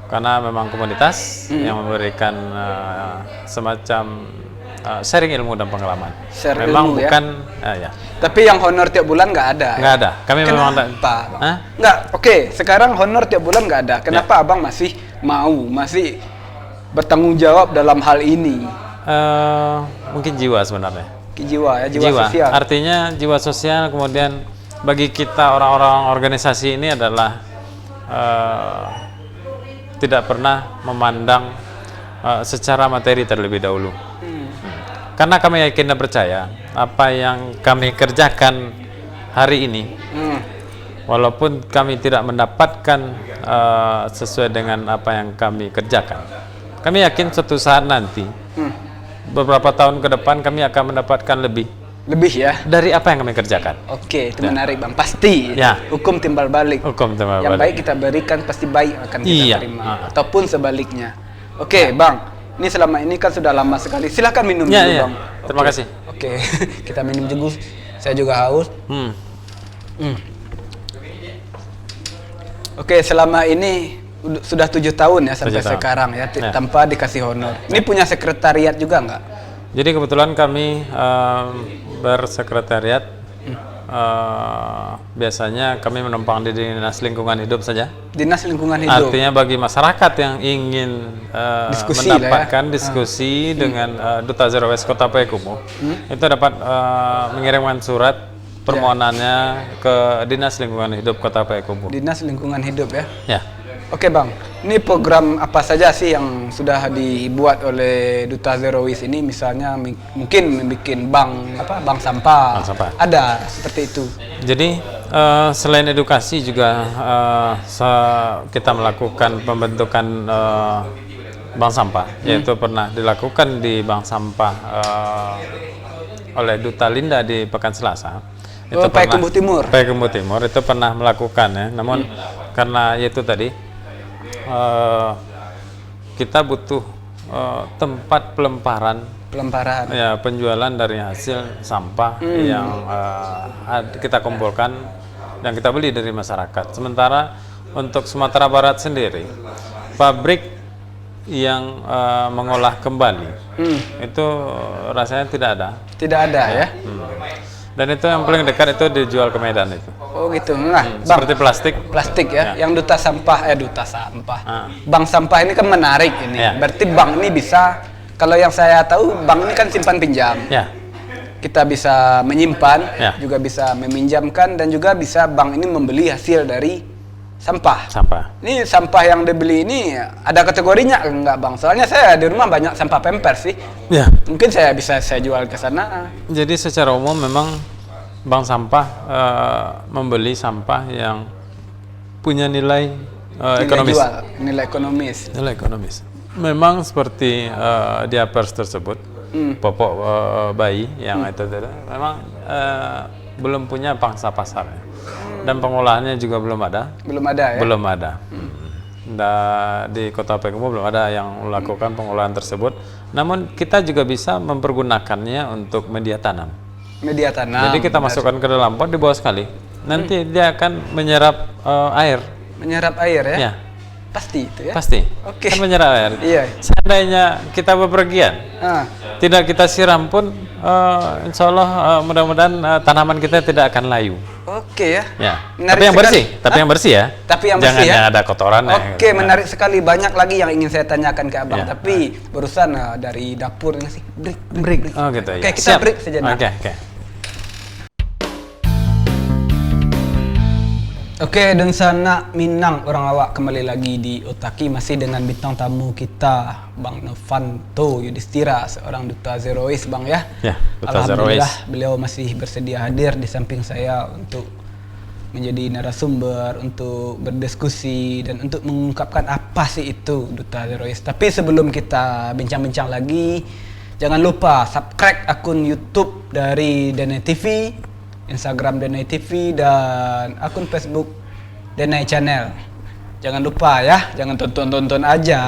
Karena memang komunitas yang memberikan semacam sharing ilmu dan pengalaman. Memang bukan ya. Tapi yang honor tiap bulan nggak ada. Nggak ada. Kami memang nggak. Oke, sekarang honor tiap bulan nggak ada. Kenapa Abang masih masih bertanggung jawab dalam hal ini? Mungkin jiwa sebenarnya. Jiwa sosial. Artinya jiwa sosial. Kemudian bagi kita orang-orang organisasi ini adalah tidak pernah memandang secara materi terlebih dahulu. Karena kami yakin dan percaya apa yang kami kerjakan hari ini, walaupun kami tidak mendapatkan sesuai dengan apa yang kami kerjakan, kami yakin suatu saat nanti, beberapa tahun ke depan kami akan mendapatkan lebih ya dari apa yang kami kerjakan. Oke, itu menarik Bang. Pasti hukum timbal balik. Yang baik kita berikan pasti baik akan kita terima, ataupun sebaliknya. Oke Bang, ini selama ini kan sudah lama sekali. Silahkan minum dulu Bang. Terima kasih. Oke, kita minum dulu. Saya juga haus. Oke, selama ini sudah 7 tahun ya sampai sekarang ya tanpa dikasih honor. Ini punya sekretariat juga nggak? Jadi kebetulan kami bersekretariat, biasanya kami menumpang di Dinas Lingkungan Hidup saja. Dinas Lingkungan Hidup. Artinya bagi masyarakat yang ingin mendapatkan diskusi dengan Duta Zero Waste Kota Payakumbuh, itu dapat mengirimkan surat permohonannya ke Dinas Lingkungan Hidup Kota Payakumbuh. Dinas Lingkungan Hidup ya? Ya. Oke Bang, ini program apa saja sih yang sudah dibuat oleh Duta Zero Waste ini? Misalnya mungkin membuat bank sampah. Ada seperti itu. Jadi selain edukasi juga kita melakukan pembentukan bank sampah, yaitu pernah dilakukan di bank sampah oleh Duta Linda di Pekan Selasa. Itu Payakumbuh Timur. Payakumbuh Timur itu pernah melakukan ya. Namun karena itu tadi kita butuh tempat pelemparan ya, penjualan dari hasil sampah yang kita kumpulkan dan kita beli dari masyarakat. Sementara untuk Sumatera Barat sendiri, pabrik yang mengolah kembali itu rasanya tidak ada ya. Dan itu yang paling dekat itu dijual ke Medan itu. Oh gitu. Nah, seperti plastik ya. Yang duta sampah. Bank sampah ini kan menarik ini. Berarti bank ini bisa, kalau yang saya tahu bank ini kan simpan pinjam. Kita bisa menyimpan, juga bisa meminjamkan, dan juga bisa bank ini membeli hasil dari sampah. Ini sampah yang dibeli ini ada kategorinya enggak Bang? Soalnya saya di rumah banyak sampah pampers sih. Mungkin saya bisa jual ke sana. Jadi secara umum memang bank sampah membeli sampah yang punya nilai ekonomis. Nilai ekonomis. Memang seperti diapers tersebut, popok bayi yang itu memang belum punya pangsa pasar. Dan pengolahannya juga belum ada. Belum ada ya? Belum ada. Di Kota Payakumbuh belum ada yang melakukan pengolahan tersebut. Namun kita juga bisa mempergunakannya untuk media tanam. Media tanam. Jadi kita masukkan ke dalam pot di bawah sekali. Nanti dia akan menyerap air. Menyerap air ya? Ya. Pasti itu ya? Pasti. Oke. Kan menyerap air. Iya. Seandainya kita bepergian, tidak kita siram pun, insya Allah mudah-mudahan tanaman kita tidak akan layu. Oke ya. Ya. Menarik Tapi yang sekali. bersih, tapi yang bersih ya. Tapi yang bersih Jangan ya. ada kotorannya. Oke, menarik sekali. Banyak lagi yang ingin saya tanyakan ke Abang, Ya. tapi barusan dari dapur ini sih break. Oh gitu Oke, ya. kita Siap. break sejenak. Oke, dan sana Minang orang awak kembali lagi di Otaki masih dengan bintang tamu kita Bang Novanto Yudhistira, seorang duta Zero Waste Bang ya. Ya, duta Zero Alhamdulillah Waste. beliau masih bersedia hadir di samping saya untuk menjadi narasumber, untuk berdiskusi dan untuk mengungkapkan apa sih itu duta Zero Waste. Tapi sebelum kita bincang-bincang lagi, jangan lupa subscribe akun YouTube dari Denai TV, Instagram Denai TV, dan akun Facebook Denai Channel. Jangan lupa ya, jangan tonton-tonton aja.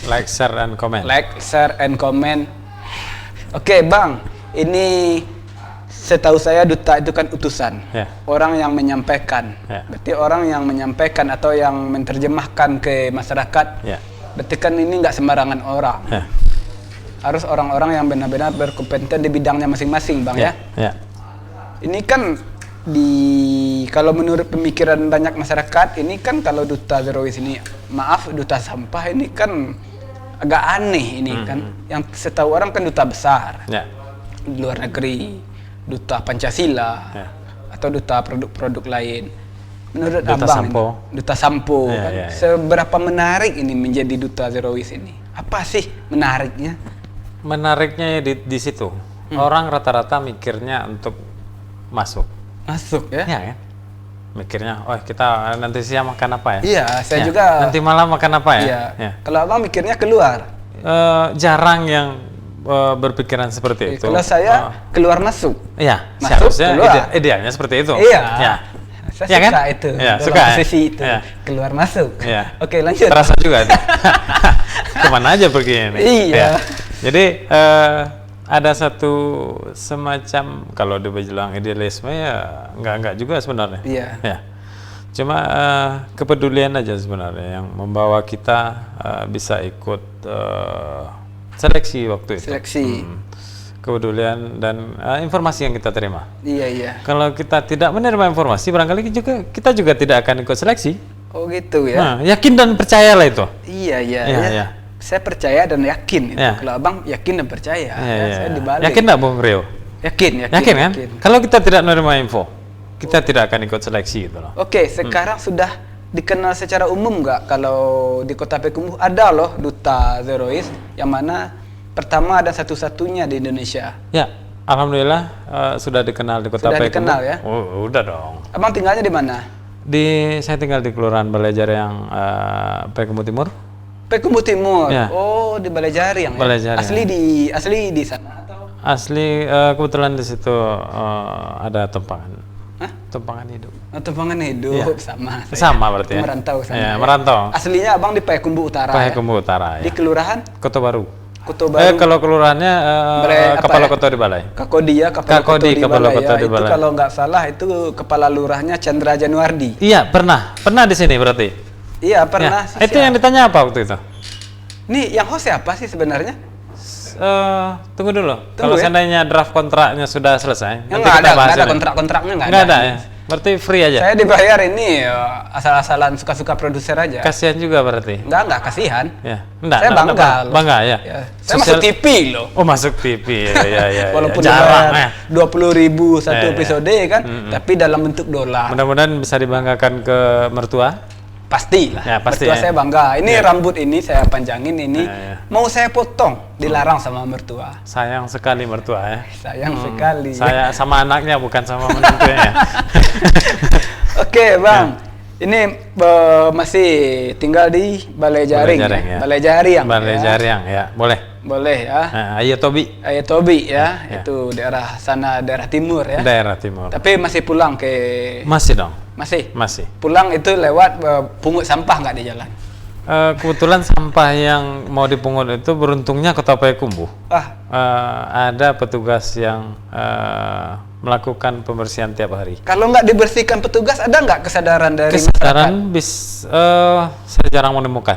Like, share, and comment. Like, share, and comment. Oke Bang, ini setahu saya duta itu kan utusan. Ya. Orang yang menyampaikan. Ya. Berarti orang yang menyampaikan atau yang menerjemahkan ke masyarakat. Ya. Berarti kan ini nggak sembarangan orang. Ya. Harus orang-orang yang benar-benar berkompeten di bidangnya masing-masing Bang ya. Ya. Ini kan kalau menurut pemikiran banyak masyarakat, ini kan kalau duta Zero Waste ini, maaf, duta sampah ini kan agak aneh ini kan. Yang setahu orang kan duta besar. Ya. Di luar negeri, duta Pancasila, Ya. atau duta produk-produk lain. Menurut Duta Abang sampo. ini, duta sampo Ya, kan. ya, ya. Seberapa menarik ini menjadi duta Zero Waste ini? Apa sih menariknya? Menariknya di situ. Orang rata-rata mikirnya untuk masuk. Masuk ya? Ya kan? Mikirnya, oh kita nanti siang makan apa ya? Iya, saya Ya. juga. Nanti malam makan apa ya? Iya. Ya. Kalau Abang mikirnya keluar. Jarang yang berpikiran seperti itu. Kalau saya keluar masuk. Iya, Masuk, seharusnya keluar. idealnya seperti itu. Iya. Ya. Saya Ya suka kan? itu. Ya, dalam suka ya? posisi itu. Ya. Keluar masuk. Iya. Oke, lanjut. Terasa juga nih. Kemana aja pergi ini? Iya. Ya. Jadi ada satu semacam, kalau dibilang idealisme ya enggak juga sebenarnya. Iya. Ya. Cuma kepedulian aja sebenarnya yang membawa kita bisa ikut seleksi waktu itu. Seleksi. Kepedulian dan informasi yang kita terima. Iya, iya. Kalau kita tidak menerima informasi, barangkali kita juga tidak akan ikut seleksi. Oh gitu ya. Nah, yakin dan percayalah itu. Iya, iya, Iya, ya. iya. Saya percaya dan yakin itu. Iya. Kalau Abang yakin dan percaya, Ya, ya, ya, saya ya. dibalik. Yakin nggak Bung Rio? Yakin Yakin kan? Kalau kita tidak menerima info, kita tidak akan ikut seleksi gitu loh. Oke, sekarang sudah dikenal secara umum nggak kalau di Kota Payakumbuh ada loh duta Zero Waste yang mana pertama dan satu-satunya di Indonesia. Ya, alhamdulillah sudah dikenal di Kota Sudah Payakumbuh. dikenal ya? Oh, udah dong. Abang tinggalnya di mana? Saya tinggal di Kelurahan Balejari yang Payakumbuh Timur. Payakumbuh Timur. Ya. Oh, di Balejari yang Balejari, asli di sana atau? Asli kebetulan di situ ada tempangan. Hah? Tempangan hidup. Oh, Tempangan hidup Iya. sama. saya. Sama berarti ya? Merantau sana. Ya, merantau. Aslinya Abang di Payakumbuh Utara. Payakumbuh Utara Di ya. kelurahan Kota Baru. Kota Baru. Kalau kelurahannya Apa Kepala ya? Kota di Balai. Kakodia, Kepala Kakodi, Kota Kepala di Kota Balai. di Itu Balai. kalau nggak salah itu kepala lurahnya Chandra Januardi. Iya, pernah di sini berarti. Iya, pernah. Ya. Itu yang ditanya apa waktu itu? Nih, yang host siapa sih sebenarnya? Tunggu dulu. Kalau ya. seandainya draft kontraknya sudah selesai, Yang nanti nggak kita ada, bahas nggak ada ini. kontrak-kontraknya nggak Nggak ada. ada ya. Berarti free aja. Saya dibayar ini asal-asalan suka-suka produser aja. Kasihan juga berarti. Nggak kasihan. Ya. Saya bangga loh. Bangga ya. Ya, saya masuk TV loh. Oh, masuk TV. Ya. Walaupun jarang ya. 20.000 satu Ya, ya. episode kan, tapi dalam bentuk dolar. Mudah-mudahan bisa dibanggakan ke mertua. Pastilah. Ya, pasti mertua ya. saya bangga. Ini Ya. rambut ini saya panjangin ini. Ya. Mau saya potong, dilarang sama mertua. Sayang sekali mertua ya. Sayang sekali. Saya sama anaknya bukan sama menantunya. Oke, Bang. Ini masih tinggal di Balai Jaring. Balai Jaring, ya. Balai Jaring. Balai Jariang ya. Boleh. Boleh ya. Ayo Tobi. Ayo Tobi ya. Ya. Itu daerah sana, daerah timur ya. Daerah Timur. Tapi masih pulang ke Masih dong. masih. Masih. Pulang itu lewat pungut sampah nggak di jalan? Kebetulan sampah yang mau dipungut itu beruntungnya Kota Payakumbuh. Ada petugas yang melakukan pembersihan tiap hari. Kalau nggak dibersihkan petugas, ada nggak kesadaran dari kesadaran saya jarang menemukan.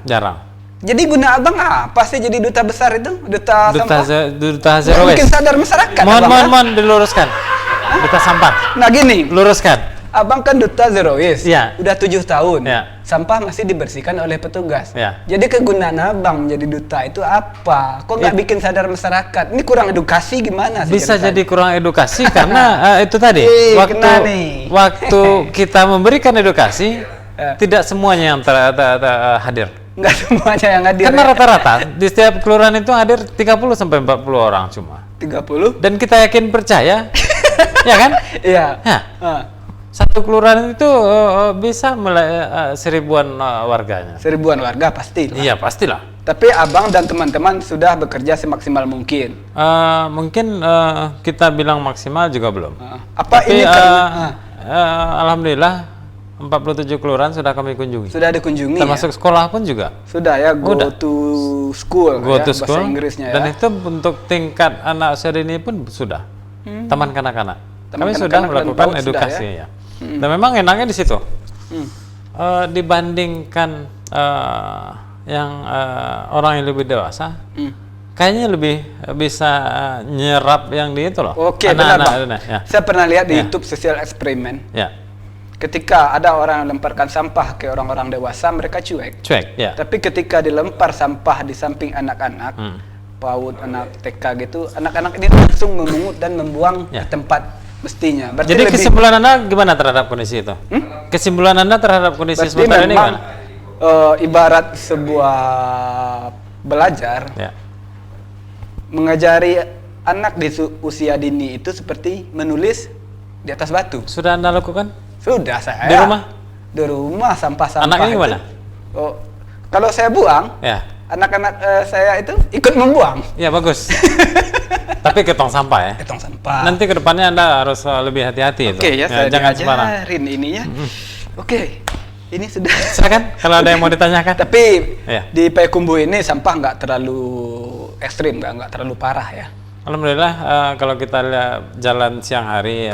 Jarang. Jadi guna abang apa sih jadi duta besar itu? Duta sampah? Duta zero waste. Mungkin sadar masyarakat. Mohon diluruskan. Duta sampah. Nah gini. Luruskan. Abang kan duta zero waste. Ya. Udah 7 tahun. Ya. Sampah masih dibersihkan oleh petugas. Ya. Jadi kegunaan abang menjadi duta itu apa? Kok nggak bikin sadar masyarakat? Ini kurang edukasi gimana sih? Bisa jadi kurang edukasi karena itu tadi waktu kita memberikan edukasi tidak semuanya yang hadir. Nggak semuanya yang hadir. Karena rata-rata di setiap kelurahan itu hadir 30 sampai 40 orang cuma. 30? Dan kita yakin percaya, ya kan? Iya. Satu kelurahan itu bisa seribuan warganya. Seribuan warga pastilah. Iya pastilah. Tapi abang dan teman-teman sudah bekerja semaksimal mungkin. Mungkin kita bilang maksimal juga belum. Tapi ini alhamdulillah 47 kelurahan sudah kami kunjungi. Sudah dikunjungi. Termasuk sekolah pun juga. Sudah ya, go to school. Bahasa Inggrisnya ya. Dan itu untuk tingkat anak usia dini pun sudah. Taman kanak-kanak. Kami sudah melakukan edukasi ya. Dan memang enaknya di situ. Dibandingkan yang orang yang lebih dewasa, kayaknya lebih bisa nyerap yang di itu loh. Oke, benar Bang. Ya. Saya pernah lihat di YouTube sosial eksperimen. Ya. Ketika ada orang yang lemparkan sampah ke orang-orang dewasa, mereka cuek. Ya. Tapi ketika dilempar sampah di samping anak-anak, PAUD, anak TK gitu, anak-anak ini langsung memungut dan membuang ke tempat mestinya. Berarti jadi kesimpulan Anda gimana terhadap kondisi itu? Kesimpulan Anda terhadap kondisi sementara ini gimana? Ibarat sebuah belajar, mengajari anak di usia dini itu seperti menulis di atas batu. Sudah Anda lakukan? Sudah saya. Di rumah? Di rumah sampah-sampah. Anaknya gimana? Kalau saya buang, anak-anak saya itu ikut membuang. Ya bagus. Tapi ke tong sampah ya. Ke tong sampah. Nanti kedepannya Anda harus lebih hati-hati itu. Oke ya, saya jangan sembarang. Ininya. Oke. Ini sudah. Silakan kalau ada yang mau ditanyakan. Tapi di Payakumbuh ini sampah nggak terlalu ekstrim, nggak terlalu parah ya. Alhamdulillah kalau kita lihat jalan siang hari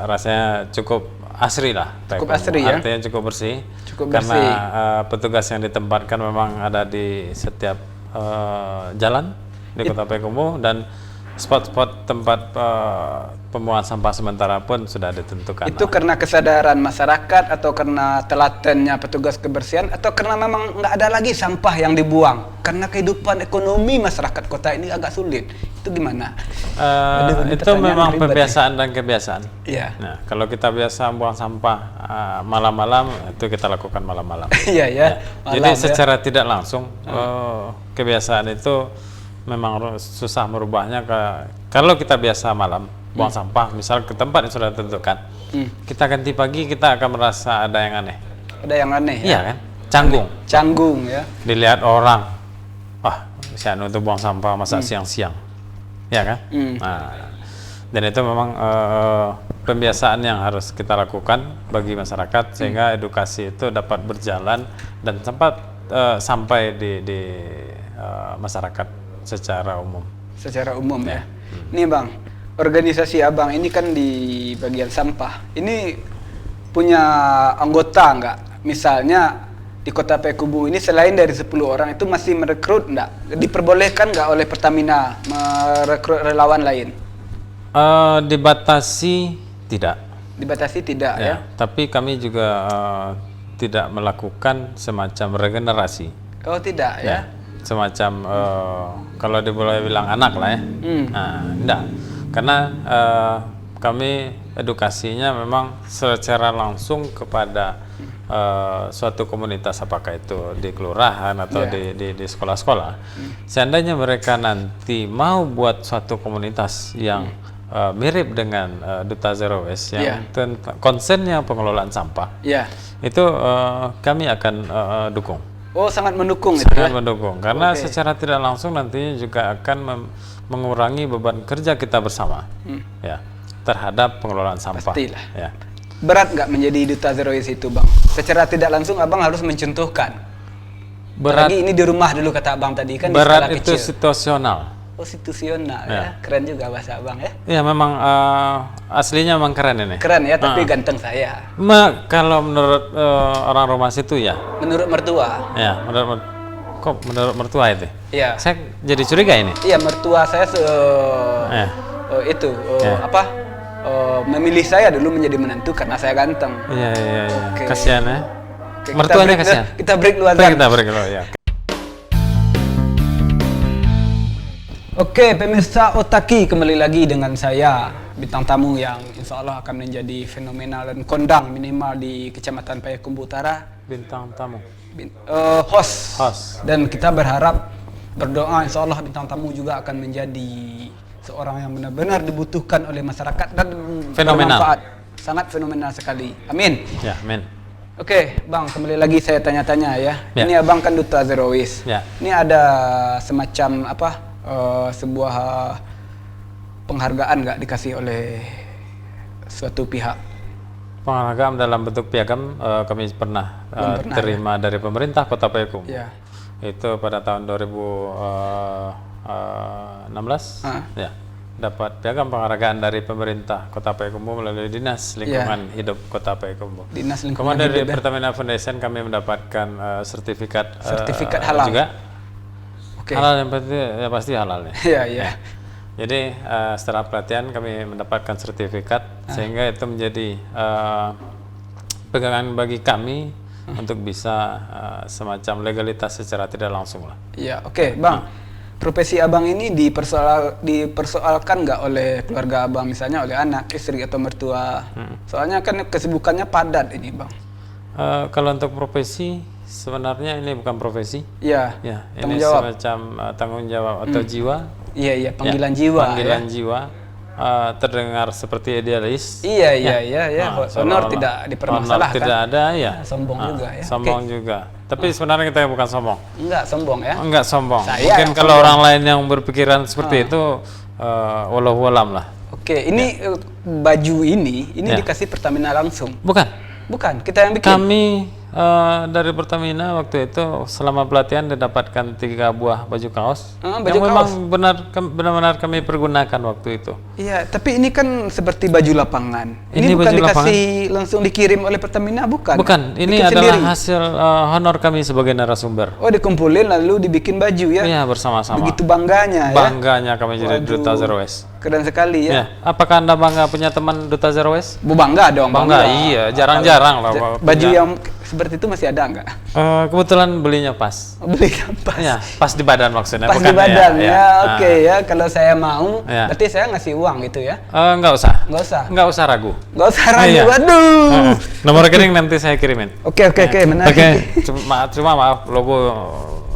rasanya cukup asri lah. Cukup asri ya. Artinya cukup bersih. Cukup bersih. Karena petugas yang ditempatkan memang ada di setiap jalan di Kota Payakumbuh dan spot-spot tempat pembuangan sampah sementara pun sudah ditentukan. Itu karena kesadaran masyarakat atau karena telatennya petugas kebersihan atau karena memang nggak ada lagi sampah yang dibuang? Karena kehidupan ekonomi masyarakat kota ini agak sulit. Itu gimana? Itu memang pembiasaan dan kebiasaan. Iya. Nah, kalau kita biasa buang sampah malam-malam, itu kita lakukan malam-malam. Iya ya. Jadi secara tidak langsung kebiasaan itu memang susah merubahnya kalau kita biasa malam buang sampah misal ke tempat yang sudah ditentukan, kita ganti pagi kita akan merasa ada yang aneh. Ada yang aneh ya? Iya kan? Canggung ya. Dilihat orang, si anu itu buang sampah masa siang-siang, ya kan? Nah, dan itu memang pembiasaan yang harus kita lakukan bagi masyarakat sehingga edukasi itu dapat berjalan dan sampai di masyarakat secara umum. Secara umum ya. Nih Bang, organisasi Abang ini kan di bagian sampah. Ini punya anggota nggak? Misalnya di Kota Payakumbuh ini selain dari 10 orang itu masih merekrut nggak? Diperbolehkan nggak oleh Pertamina merekrut relawan lain? Dibatasi tidak. Dibatasi tidak ya? Tapi kami juga tidak melakukan semacam regenerasi. Oh tidak ya? Semacam kalau boleh bilang anak lah ya. Nah, enggak. Karena kami edukasinya memang secara langsung kepada suatu komunitas, apakah itu di kelurahan atau di sekolah-sekolah. Seandainya mereka nanti mau buat suatu komunitas yang mirip dengan Duta Zero Waste yang konsennya pengelolaan sampah, itu kami akan dukung. Oh, sangat mendukung itu ya? Sangat mendukung, karena secara tidak langsung nantinya juga akan mengurangi beban kerja kita bersama ya, terhadap pengelolaan sampah. Pastilah. Ya. Berat nggak menjadi Duta Zero Waste itu Bang? Secara tidak langsung Abang harus mencontohkan Berat. Apalagi ini di rumah dulu kata abang tadi kan. Berat di skala itu kecil. situasional. Oh, situasional Ya. ya. Keren juga bahasa abang ya. Ya memang aslinya memang keren ini. Keren ya, tapi ganteng saya. Kalau menurut orang rumah situ ya. Menurut mertua. Ya, kok menurut mertua itu? Iya. Saya jadi curiga ini. Iya, mertua saya Ya. memilih saya dulu menjadi menantu karena saya ganteng. Iya. Oke. Kasihan ya. Oke, Mertuanya kasihan. Kita break dulu Kita Azan. break dulu ya. Oke, pemirsa Otaki, kembali lagi dengan saya, bintang tamu yang insya Allah akan menjadi fenomenal dan kondang minimal di Kecamatan Payakumbuh Utara. Bintang tamu. Host. Dan kita berdoa insya Allah bintang tamu juga akan menjadi seorang yang benar-benar dibutuhkan oleh masyarakat dan Fenomenal. bermanfaat. Sangat fenomenal sekali. Amin. Ya, amin. Oke, Bang, kembali lagi saya tanya-tanya ya. Ya. Ini Abang kan Duta Zero Waste. Ya. Ini ada semacam sebuah penghargaan nggak dikasih oleh suatu pihak? Penghargaan dalam bentuk piagam kami pernah terima dari pemerintah Kota Payakumbuh. Ya. Itu pada tahun 2016. Ya. Dapat piagam penghargaan dari pemerintah Kota Payakumbuh melalui Dinas Lingkungan Hidup Kota Payakumbuh. Dinas Lingkungan Kemudian dari Hidup, ya. Pertamina Foundation kami mendapatkan sertifikat halal juga. Oke. Halal yang pasti halal ya. Iya. Jadi setelah pelatihan kami mendapatkan sertifikat sehingga itu menjadi pegangan bagi kami untuk bisa semacam legalitas secara tidak langsung lah. Iya, oke, Bang. Profesi Abang ini dipersoalkan nggak oleh keluarga Abang, misalnya oleh anak, istri atau mertua? Soalnya kan kesibukannya padat ini, Bang. Kalau untuk profesi sebenarnya ini bukan profesi. Iya. Ya, Tanggung ini jawab. semacam tanggung jawab atau jiwa. Iya, panggilan Ya, jiwa. Panggilan ya. jiwa. Terdengar seperti idealis. Iya. Honor seolah-olah tidak dipermasalahkan. honor tidak ada ya. Sombong juga ya. Sombong juga. Tapi sebenarnya kita bukan sombong. Enggak sombong ya. Enggak sombong. Saya Mungkin yang kalau sombong. orang lain yang berpikiran seperti itu wallahu alam lah. Oke, ini baju ini Ya. dikasih Pertamina langsung. Bukan. Kita yang bikin. Kami dari Pertamina waktu itu selama pelatihan didapatkan 3 buah baju kaos Baju yang memang kaos. benar-benar kami pergunakan waktu itu. Iya, tapi ini kan seperti baju lapangan. Ini bukan baju dikasih langsung dikirim oleh Pertamina, bukan? Bukan, ini Bikin adalah sendiri. hasil honor kami sebagai narasumber. Oh, dikumpulin lalu dibikin baju ya. Iya, bersama-sama. Begitu bangganya ya. Bangganya kami jadi Waduh, Duta Zero Waste. Keren sekali ya. Ya, apakah Anda bangga punya teman Duta Zero Waste? Bangga dong, Bangga, iya, jarang-jarang lah. Baju punya. yang seperti itu masih ada nggak? Kebetulan belinya pas. Beli pas. Ya, pas di badan maksudnya. Pas bukan di badan ya. Nah. Oke ya, kalau saya mau, Ya. berarti saya ngasih uang gitu ya. Nggak usah. Nggak usah ragu. Nggak usah ragu. Iya. Waduh. Nomor rekening nanti saya kirimin. Oke, menarik. Oke, cuma maaf logo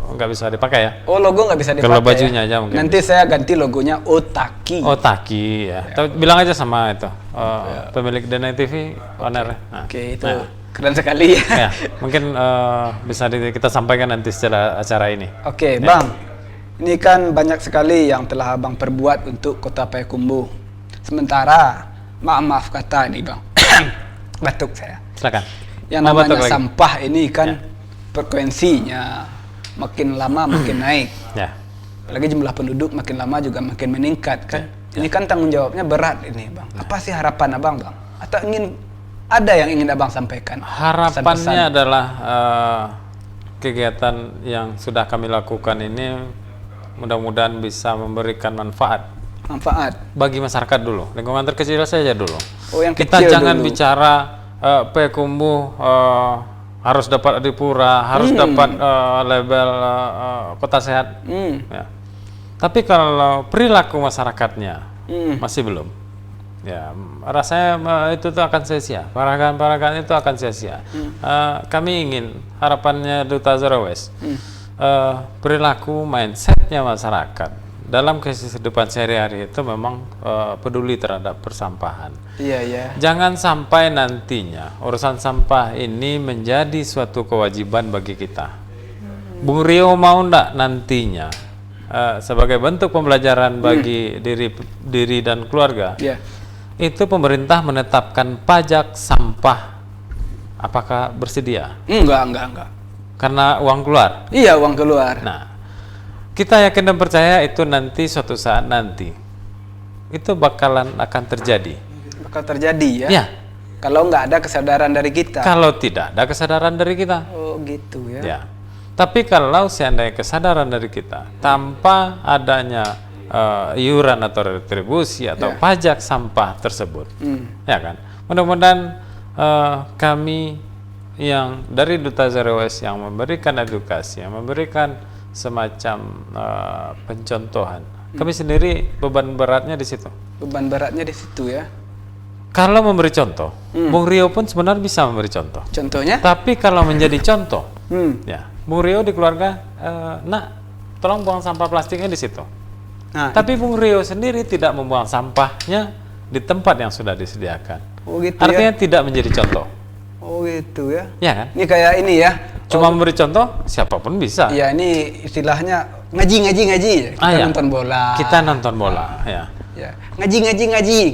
nggak bisa dipakai ya. Oh, logo nggak bisa dipakai. Kalau bajunya ya? aja mungkin. Nanti saya ganti logonya Otaki. Otaki ya. Tapi bilang aja sama itu pemilik Denai TV owner. Nah, Oke, itu keren sekali ya. ya, mungkin bisa kita sampaikan nanti setelah acara ini. Oke, Bang. Ini kan banyak sekali yang telah Abang perbuat untuk Kota Payakumbuh. Sementara, maaf kata ini, Bang. Batuk saya. Silakan. Yang Mau batuk namanya lagi? sampah ini kan frekuensinya makin lama makin naik. Ya. Apalagi jumlah penduduk makin lama juga makin meningkat kan. Ini kan tanggung jawabnya berat ini, Bang. Apa sih harapan Abang, Bang? Atau ada yang ingin Abang sampaikan? Harapannya adalah kegiatan yang sudah kami lakukan ini mudah-mudahan bisa memberikan manfaat bagi masyarakat dulu, lingkungan terkecil saja dulu. Oh, yang Kita kecil jangan dulu. bicara Payakumbuh harus dapat Adipura, harus dapat label kota sehat. Ya. Tapi kalau perilaku masyarakatnya masih belum. Ya, rasanya itu tuh akan sia-sia. Penghargaan itu akan sia-sia. Kami ingin harapannya Duta Zero Waste, perilaku mindsetnya masyarakat dalam kehidupan sehari-hari itu memang peduli terhadap persampahan. Iya. Jangan sampai nantinya urusan sampah ini menjadi suatu kewajiban bagi kita. Bung Rio mau ndak nantinya sebagai bentuk pembelajaran bagi diri dan keluarga? Iya. Itu pemerintah menetapkan pajak sampah. Apakah bersedia? Enggak. karena uang keluar. Iya, uang keluar. Nah, kita yakin dan percaya itu nanti suatu saat nanti itu akan terjadi. Bakal terjadi ya? Ya. Kalau nggak ada kesadaran dari kita. Kalau tidak ada kesadaran dari kita. Oh gitu ya. Ya. Tapi kalau seandainya kesadaran dari kita tanpa adanya iuran atau retribusi atau pajak sampah tersebut, ya kan? Mudah-mudahan kami yang dari Duta Zero Waste yang memberikan edukasi, yang memberikan semacam pencontohan, kami sendiri beban beratnya di situ. Beban beratnya di situ ya. Kalau memberi contoh, Bung Rio pun sebenarnya bisa memberi contoh. Contohnya? Tapi kalau menjadi contoh, ya, Bung Rio di keluarga, nak, tolong buang sampah plastiknya di situ. Nah, tapi Bung Rio sendiri tidak membuang sampahnya di tempat yang sudah disediakan. Oh gitu Artinya ya? tidak menjadi contoh. Oh gitu ya? Ya kan? Ini kayak ini ya? Cuma memberi contoh, siapapun bisa. Iya, ini istilahnya ngaji. Kita ya. nonton bola. Kita nonton bola, ya. Ya. Ngaji.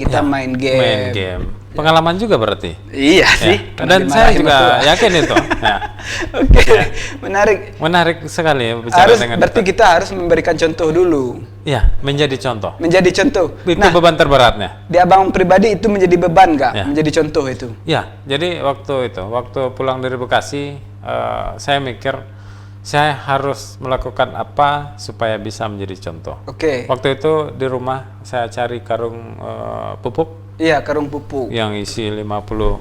Kita Ya. main game. Main game. Pengalaman juga berarti. Iya sih. Ya. Dan saya juga yakin itu. Ya. Oke, menarik. Menarik sekali ya bicara dengan Berarti itu. kita harus memberikan contoh dulu. Ya, menjadi contoh. Menjadi contoh. Itu Nah, beban terberatnya. di abang pribadi itu menjadi beban nggak? Ya. Menjadi contoh itu? Ya, jadi waktu pulang dari Bekasi, saya mikir saya harus melakukan apa supaya bisa menjadi contoh. Oke. Waktu itu di rumah saya cari karung pupuk Iya, karung pupuk. yang isi 50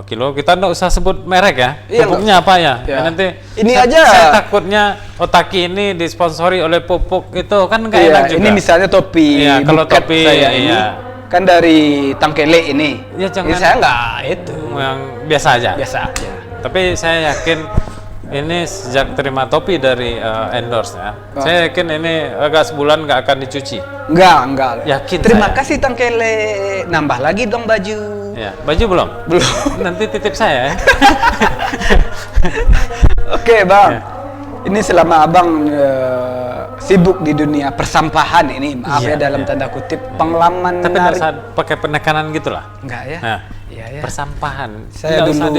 kilo. Kita nggak usah sebut merek ya. Iya, Pupuknya apa ya? Ya. Nanti Ini saya, aja. saya takutnya Otaki ini disponsori oleh pupuk itu kan nggak Iya, enak juga. ini misalnya topi. Iya, kalau buket topi, saya ini iya. kan dari Tangkele ini. Ya, jangan- Ini saya nggak itu. Yang biasa aja. Biasa aja. Tapi saya yakin ini sejak terima topi dari endorse ya, saya yakin ini agak sebulan nggak akan dicuci. Enggak. Yakin Terima saya. kasih Tangkele. Nambah lagi dong baju. Ya, baju belum? Belum. Nanti titip saya ya. Oke, Bang. Ini selama Abang sibuk di dunia persampahan ini, maaf Iya, ya dalam iya. tanda kutip, pengalaman Tapi nggak menarik. usah pakai penekanan gitulah. Enggak ya? Nah, Iya ya. persampahan. Saya Nggak usah dulu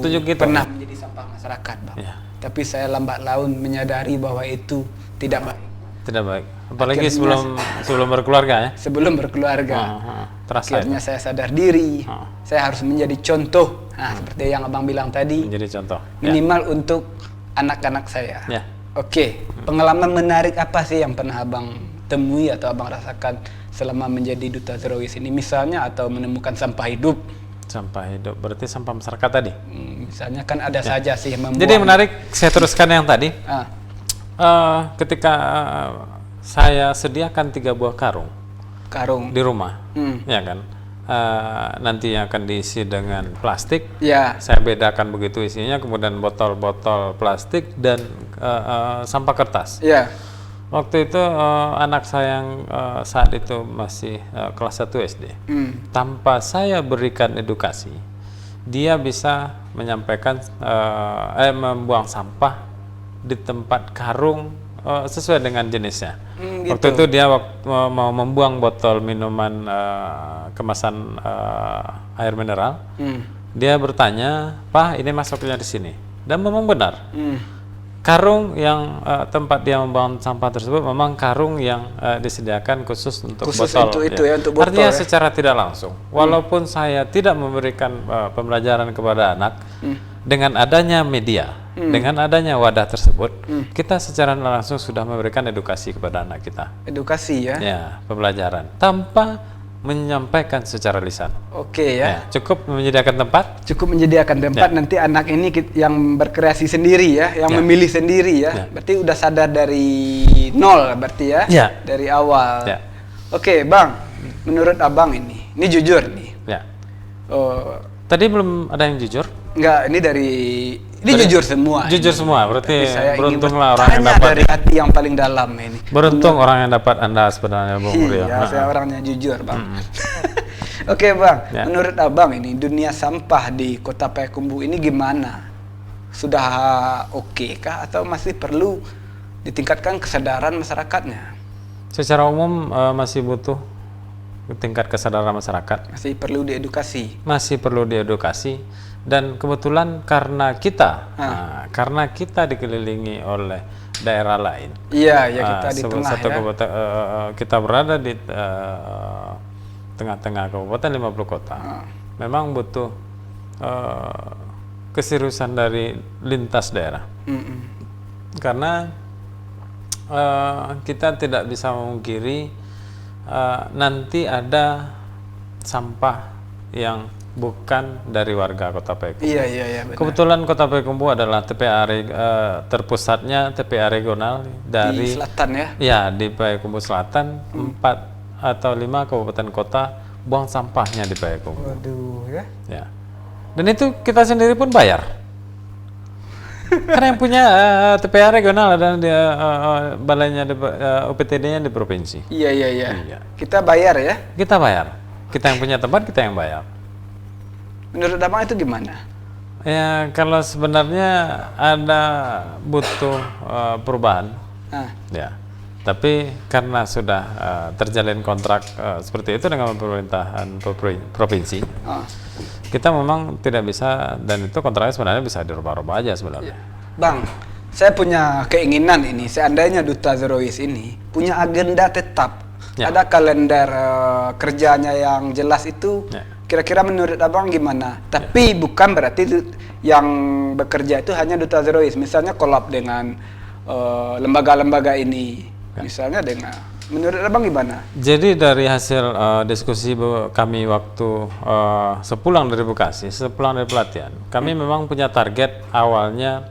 ditunjuk gitu. pernah menjadi sampah masyarakat, Bang. Iya. Tapi saya lambat laun menyadari bahwa itu tidak baik. Tidak baik. Apalagi Akhirnya sebelum berkeluarga ya. Sebelum berkeluarga, Terasa akhirnya itu. saya sadar diri. Ah. Saya harus menjadi contoh. Nah, seperti yang Abang bilang tadi, Menjadi contoh. Ya. minimal untuk anak-anak saya. Ya. Oke, pengalaman menarik apa sih yang pernah Abang temui atau Abang rasakan selama menjadi Duta Zero Waste ini? Misalnya atau menemukan sampah hidup. Sampah hidup berarti sampah masyarakat tadi. Misalnya kan ada saja sih yang membuang. Jadi yang menarik saya teruskan yang tadi. Ah, Ketika saya sediakan 3 buah karung karung. di rumah, Hmm. ya kan, nanti yang akan diisi dengan plastik. Ya, Saya bedakan begitu isinya, kemudian botol-botol plastik dan sampah kertas. ya. Waktu itu anak saya yang saat itu masih kelas 1 SD. Tanpa saya berikan edukasi, dia bisa menyampaikan membuang sampah di tempat karung sesuai dengan jenisnya. Gitu. Waktu itu dia mau membuang botol minuman kemasan air mineral. Dia bertanya, "Pak, ini masuknya di sini." Dan memang benar. Karung yang tempat dia membuang sampah tersebut memang karung yang disediakan khusus untuk Khusus botol. untuk itu ya, untuk botol Artinya ya. secara tidak langsung, walaupun saya tidak memberikan pembelajaran kepada anak, dengan adanya media, dengan adanya wadah tersebut, kita secara langsung sudah memberikan edukasi kepada anak kita. Edukasi ya. Ya, pembelajaran tanpa menyampaikan secara lisan. Oke ya. Ya, cukup menyediakan tempat. Cukup menyediakan tempat, nanti anak ini yang berkreasi sendiri ya, yang Ya. memilih sendiri ya. Ya. Berarti udah sadar dari nol berarti ya. Ya. Dari awal. Ya. Oke, Bang. Menurut Abang ini jujur nih. Ya. Oh, Tadi belum ada yang jujur. enggak, ini jujur semua. Jujur ini. semua, berarti Tapi saya ingin beruntunglah orang yang bertanya dapat. dari hati yang paling dalam ini. Beruntung orang yang dapat Anda sebenarnya, Bung Rio. Iya, saya orangnya jujur, Bang. Oke, Bang. Ya. Menurut Abang ini dunia sampah di Kota Payakumbuh ini gimana? Sudah oke kah atau masih perlu ditingkatkan kesadaran masyarakatnya? Secara umum masih butuh tingkat kesadaran masyarakat. Masih perlu diedukasi. Masih perlu diedukasi Dan kebetulan karena kita dikelilingi oleh daerah lain. Iya, ya kita di tengah satu ya. kabupaten, kita berada di tengah-tengah kabupaten 50 kota. Memang butuh keseriusan dari lintas daerah. Karena kita tidak bisa memungkiri nanti ada sampah yang bukan dari warga Kota Payakumbuh. Iya, benar. Kebetulan Kota Payakumbuh adalah TPA terpusatnya TPA regional dari di selatan ya. Ya, di Payakumbuh Selatan. 4 atau 5 kabupaten kota buang sampahnya di Payakumbuh. Waduh ya. Ya. Dan itu kita sendiri pun bayar. Karena yang punya TPA regional dan balainya UPTD-nya di provinsi. Iya. Kita bayar ya. Kita bayar. Kita yang punya tempat, kita yang bayar. Menurut Abang itu gimana? Ya, kalau sebenarnya ada butuh perubahan. Ya. Tapi karena sudah terjalin kontrak seperti itu dengan pemerintahan provinsi, kita memang tidak bisa, dan itu kontraknya sebenarnya bisa dirubah-rubah aja sebenarnya. Bang, saya punya keinginan ini, seandainya Duta Zero Waste ini punya agenda tetap, ada kalender kerjanya yang jelas itu, kira-kira menurut Abang gimana? Tapi bukan berarti yang bekerja itu hanya Duta Zero Waste, misalnya kolab dengan lembaga-lembaga ini. Misalnya dengan, menurut Abang gimana? Jadi dari hasil diskusi kami waktu sepulang dari Bekasi, sepulang dari pelatihan, kami memang punya target awalnya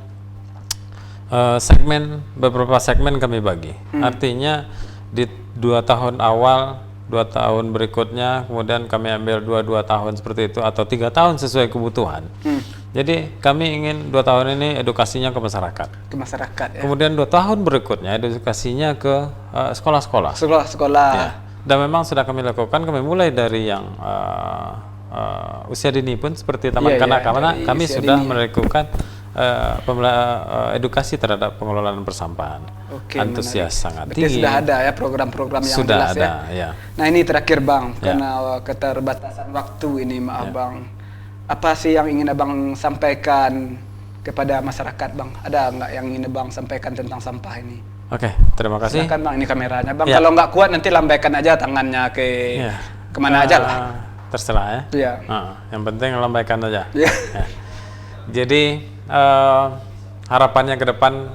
beberapa segmen kami bagi. Artinya di 2 tahun awal, 2 tahun berikutnya, kemudian kami ambil 2 tahun seperti itu, atau 3 tahun sesuai kebutuhan. Jadi kami ingin 2 tahun ini edukasinya ke masyarakat. Ke masyarakat ya. Kemudian 2 tahun berikutnya edukasinya ke sekolah-sekolah. Sekolah-sekolah. Ya. Dan memang sudah kami lakukan, kami mulai dari yang usia dini pun seperti taman kanak-kanak, kami sudah melakukan edukasi terhadap pengelolaan persampahan. Antusias sangat tinggi. Sudah ada ya program-program yang sudah jelas ada, ya. Nah ini terakhir Bang, karena keterbatasan waktu ini Abang. Apa sih yang ingin Abang sampaikan kepada masyarakat Bang? Ada nggak yang ingin Abang sampaikan tentang sampah ini? Oke, terima kasih. Silakan Bang, ini kameranya Bang. Kalau nggak kuat nanti lambaikan aja tangannya ke kemana aja lah. Terserah ya. Yang penting lambaikan aja. Ya. Jadi harapannya ke depan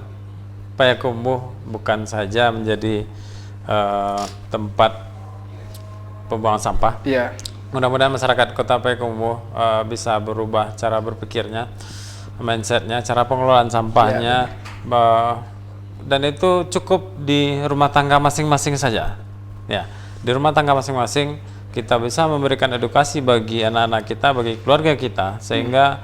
Payakumbuh bukan saja menjadi tempat pembuangan sampah. Mudah-mudahan masyarakat Kota Payakumbuh bisa berubah cara berpikirnya, mindsetnya, cara pengelolaan sampahnya, dan itu cukup di rumah tangga masing-masing saja. Ya, di rumah tangga masing-masing kita bisa memberikan edukasi bagi anak-anak kita, bagi keluarga kita, sehingga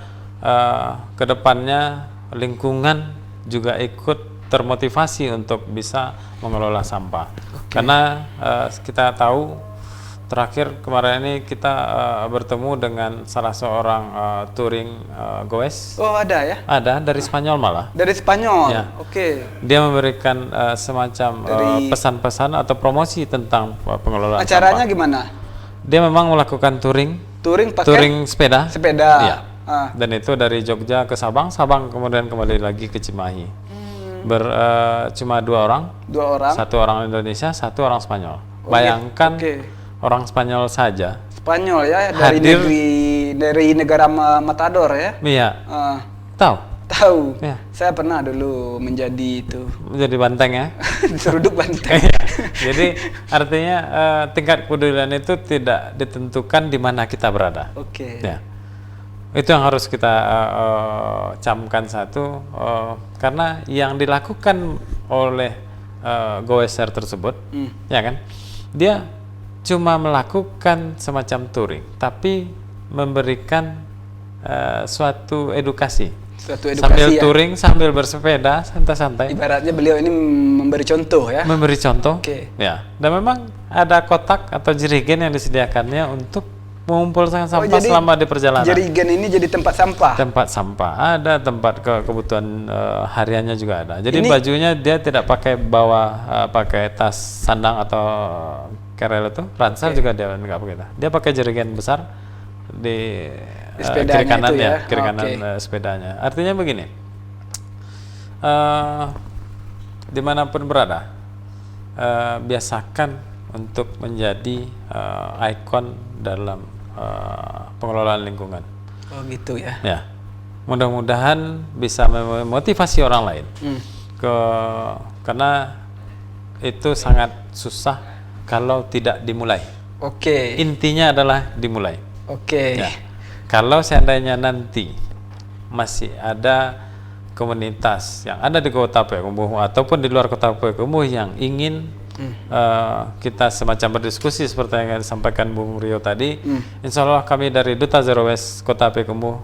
kedepannya lingkungan juga ikut termotivasi untuk bisa mengelola sampah. Karena kita tahu terakhir kemarin ini kita bertemu dengan salah seorang touring goes. Oh ada ya? Ada, dari Spanyol malah. Dari Spanyol? Ya. Oke. Dia memberikan semacam pesan-pesan atau promosi tentang pengelolaan acaranya sampah. Gimana? Dia memang melakukan touring pakai? Touring sepeda. Sepeda? Iya. Dan itu dari Jogja ke Sabang, kemudian kembali lagi ke Cimahi. Cuma 2 orang. 2 orang? 1 orang Indonesia, 1 orang Spanyol. Bayangkan orang Spanyol saja. Spanyol ya, dari negara Matador ya? Iya. Tahu. Ya. Saya pernah dulu menjadi banteng ya. Seruduk banteng. Jadi artinya tingkat kepedulian itu tidak ditentukan di mana kita berada. Ya. Itu yang harus kita camkan satu, karena yang dilakukan oleh goeser tersebut, ya kan, dia cuma melakukan semacam touring, tapi memberikan suatu edukasi. Sambil touring, sambil bersepeda, santai-santai. Ibaratnya beliau ini memberi contoh ya? Memberi contoh, ya. Dan memang ada kotak atau jerigen yang disediakannya untuk mengumpulkan sampah selama di perjalanan. Jerigen ini jadi tempat sampah? Tempat sampah, ada tempat kebutuhan hariannya juga ada. Jadi bajunya dia tidak pakai pakai tas sandang atau kerel itu, ransel juga dia nggak pakai. Dia pakai jerigen besar, Sepedanya kiri kanan itu ya? kiri kanan Oke. Sepedanya. Artinya begini, dimanapun berada, biasakan untuk menjadi ikon dalam pengelolaan lingkungan. Oh gitu ya. Ya, mudah-mudahan bisa memotivasi orang lain. Karena itu sangat susah kalau tidak dimulai. Oke. Intinya adalah dimulai. Oke. Ya. Kalau seandainya nanti masih ada komunitas yang ada di Kota Payakumbuh ataupun di luar Kota Payakumbuh yang ingin kita semacam berdiskusi seperti yang disampaikan Bung Rio tadi, insya Allah kami dari Duta Zero Waste Kota Payakumbuh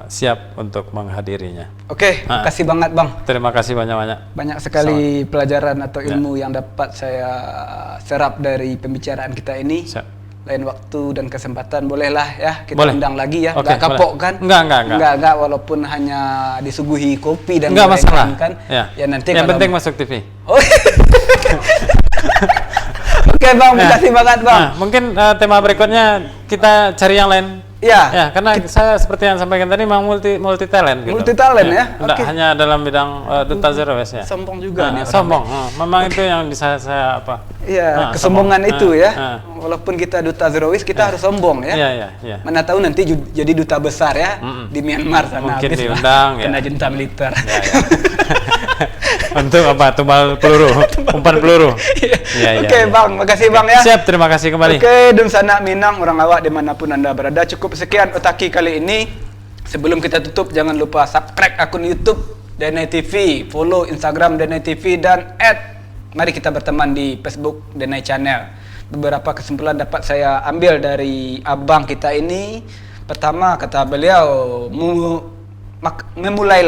siap untuk menghadirinya. Oke, kasih banget Bang. Terima kasih banyak-banyak. Banyak sekali pelajaran atau ilmu yang dapat saya serap dari pembicaraan kita ini. Siap. Lain waktu dan kesempatan bolehlah ya kita Boleh. undang lagi ya. Oke, Nggak kapok boleh. kan? Enggak. Walaupun hanya disuguhi kopi dan Enggak masalah kan. Ya. Ya nanti yang kalau penting masuk TV. Oh. Oke Bang, makasih banget Bang. Nah, mungkin tema berikutnya kita cari yang lain. Ya. Karena saya seperti yang sampaikan tadi memang multi talent gitu. Multi talent ya. Tidak hanya dalam bidang Duta Zero Waste ya. Sombong juga nih. Sombong. Memang itu yang bisa saya apa? Iya, kesombongan itu ya. Walaupun kita Duta Zero Waste, kita harus sombong ya. Iya. Mana tahu nanti jadi duta besar ya di Myanmar sana. Mungkin habis diundang ya. kena junta militer. Ya. Untuk apa? Tumbal peluru, umpan peluru. Oke Bang, makasih Bang ya. Siap, terima kasih kembali. Oke, Dum Sanak Minang, orang awak dimanapun Anda berada. Cukup sekian Otaki kali ini. Sebelum kita tutup, jangan lupa subscribe akun YouTube Denai TV, follow Instagram Denai TV, dan mari kita berteman di Facebook Denai Channel. Beberapa kesimpulan dapat saya ambil dari abang kita ini. Pertama, kata beliau, memulai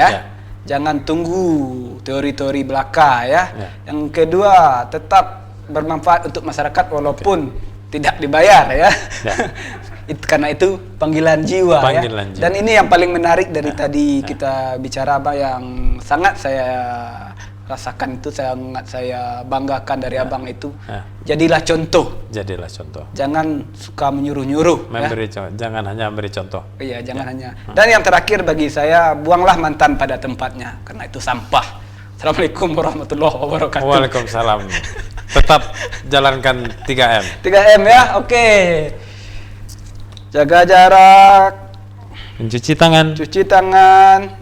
ya. Jangan tunggu teori-teori belaka ya. Yang kedua, tetap bermanfaat untuk masyarakat walaupun tidak dibayar ya. Karena itu panggilan jiwa ya. Dan ini yang paling menarik dari tadi kita bicara, Abang, yang sangat saya rasakan itu, sangat saya banggakan dari abang itu. Jadilah contoh. Jangan suka menyuruh-nyuruh. Jangan hanya memberi contoh. Iya, jangan hanya. Dan yang terakhir bagi saya, buanglah mantan pada tempatnya, karena itu sampah. Assalamualaikum warahmatullahi wabarakatuh. Waalaikumsalam. Tetap jalankan 3M. 3M ya, oke. Jaga jarak, mencuci tangan,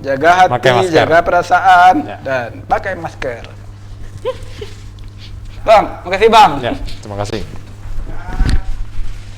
jaga hati, jaga perasaan, dan pakai masker. Bang, makasih Bang. Ya, terima kasih.